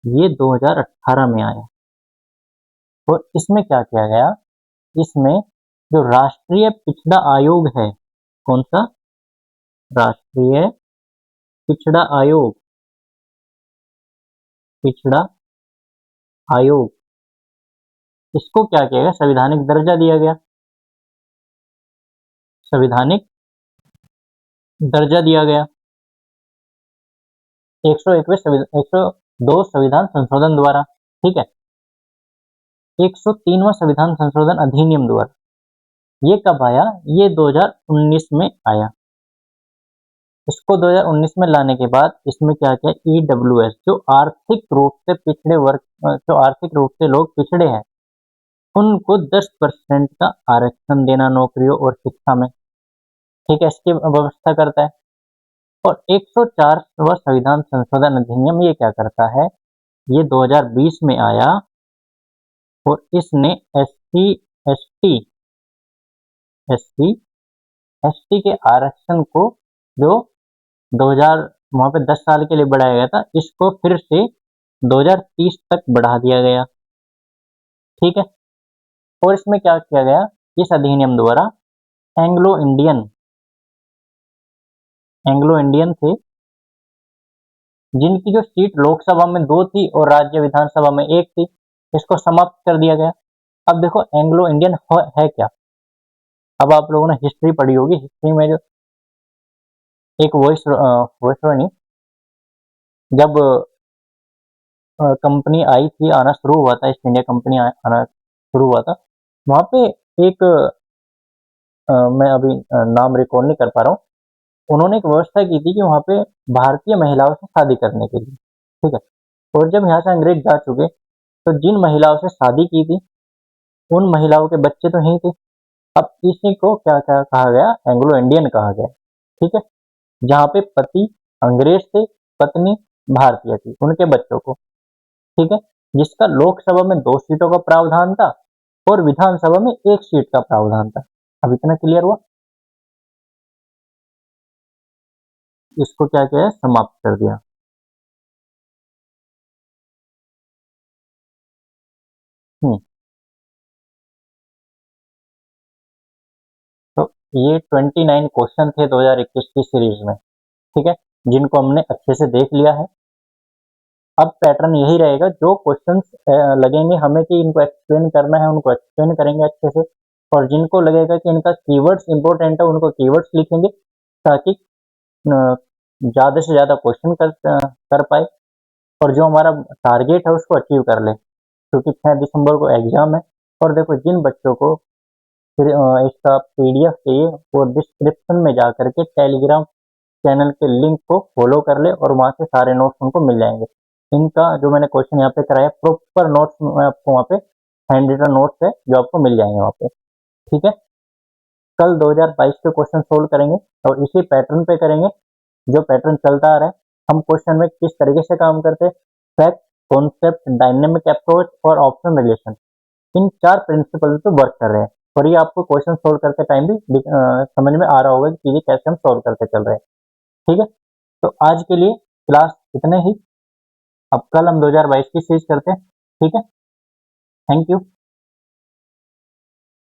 ये 2018 में आया। और इसमें क्या किया गया? इसमें जो राष्ट्रीय पिछड़ा आयोग है, कौन सा? राष्ट्रीय पिछड़ा आयोग, पिछड़ा आयोग, इसको क्या किया गया? संवैधानिक दर्जा दिया गया, संवैधानिक दर्जा दिया गया 102 संविधान संशोधन द्वारा। ठीक है, 103वां संविधान संशोधन अधिनियम द्वारा। ये कब आया? ये 2019 में आया। इसको 2019 में लाने के बाद इसमें क्या किया? ईडब्ल्यूएस, जो आर्थिक रूप से पिछड़े वर्ग, जो आर्थिक रूप से लोग पिछड़े हैं, उनको 10% का आरक्षण देना नौकरियों और शिक्षा में। ठीक है, इसकी व्यवस्था करता है। और 104वां संविधान संशोधन अधिनियम ये क्या करता है? ये 2020 में आया और इसने एससी एसटी एससी एसटी के आरक्षण को, जो 2000 वहां पे 10 साल के लिए बढ़ाया गया था, इसको फिर से 2030 तक बढ़ा दिया गया। ठीक है, और इसमें क्या किया गया? इस अधिनियम द्वारा एंग्लो इंडियन थे, जिनकी जो सीट लोकसभा में 2 थी और राज्य विधानसभा में 1 थी, इसको समाप्त कर दिया गया। अब देखो एंग्लो इंडियन है क्या? अब आप लोगों ने हिस्ट्री पढ़ी होगी, हिस्ट्री में जो एक वॉइस नहीं, जब कंपनी आई थी, आना शुरू हुआ था, ईस्ट इंडिया कंपनी आना शुरू हुआ था, वहां पे एक मैं अभी नाम रिकॉल नहीं कर पा रहा हूँ, उन्होंने एक व्यवस्था की थी कि वहां पे भारतीय महिलाओं से शादी करने के लिए। ठीक है, और जब यहाँ से अंग्रेज जा चुके तो जिन महिलाओं से शादी की थी उन महिलाओं के बच्चे तो यहीं थे। अब इसी को क्या क्या कहा गया? एंग्लो इंडियन कहा गया। ठीक है, जहाँ पे पति अंग्रेज थे, पत्नी भारतीय थी, उनके बच्चों को। ठीक है, जिसका लोकसभा में 2 सीटों का प्रावधान था और विधानसभा में 1 सीट का प्रावधान था। अब इतना क्लियर हुआ? इसको क्या किया है? समाप्त कर दिया। हम्म तो ये 29 क्वेश्चन थे 2021 की सीरीज में। ठीक है, जिनको हमने अच्छे से देख लिया है। अब पैटर्न यही रहेगा, जो क्वेश्चंस लगेंगे हमें कि इनको एक्सप्लेन करना है, उनको एक्सप्लेन करेंगे अच्छे से, और जिनको लगेगा कि इनका कीवर्ड्स इंपॉर्टेंट है, उनको कीवर्ड्स लिखेंगे, ताकि ज़्यादा से ज़्यादा क्वेश्चन कर पाए और जो हमारा टारगेट है उसको अचीव कर ले। क्योंकि 6 दिसंबर को एग्जाम है। और देखो, जिन बच्चों को फिर इसका पीडीएफ चाहिए वो डिस्क्रिप्शन में जा करके टेलीग्राम चैनल के लिंक को फॉलो कर ले और वहाँ से सारे नोट्स उनको मिल जाएंगे। इनका जो मैंने क्वेश्चन यहाँ पे कराया, प्रॉपर नोट्स मैं आपको वहाँ पे हैंड रिटन नोट्स है जो आपको मिल जाएंगे वहाँ पे। ठीक है, कल 2022 के क्वेश्चन सोल्व करेंगे और इसी पैटर्न पे करेंगे जो पैटर्न चलता आ रहा है। हम क्वेश्चन में किस तरीके से काम करते हैं, फैक्ट, कॉन्सेप्ट, डायनेमिक अप्रोच और ऑप्शन रिलेशन, इन 4 प्रिंसिपल पे वर्क कर रहे हैं। और ये आपको क्वेश्चन सोल्व करते टाइम भी समझ में आ रहा होगा कि चीजें कैसे हम सोल्व करते चल रहे हैं। ठीक है, तो आज के लिए क्लास इतने ही। अब कल हम 2022 की सीरीज करते हैं। ठीक है, थैंक यू।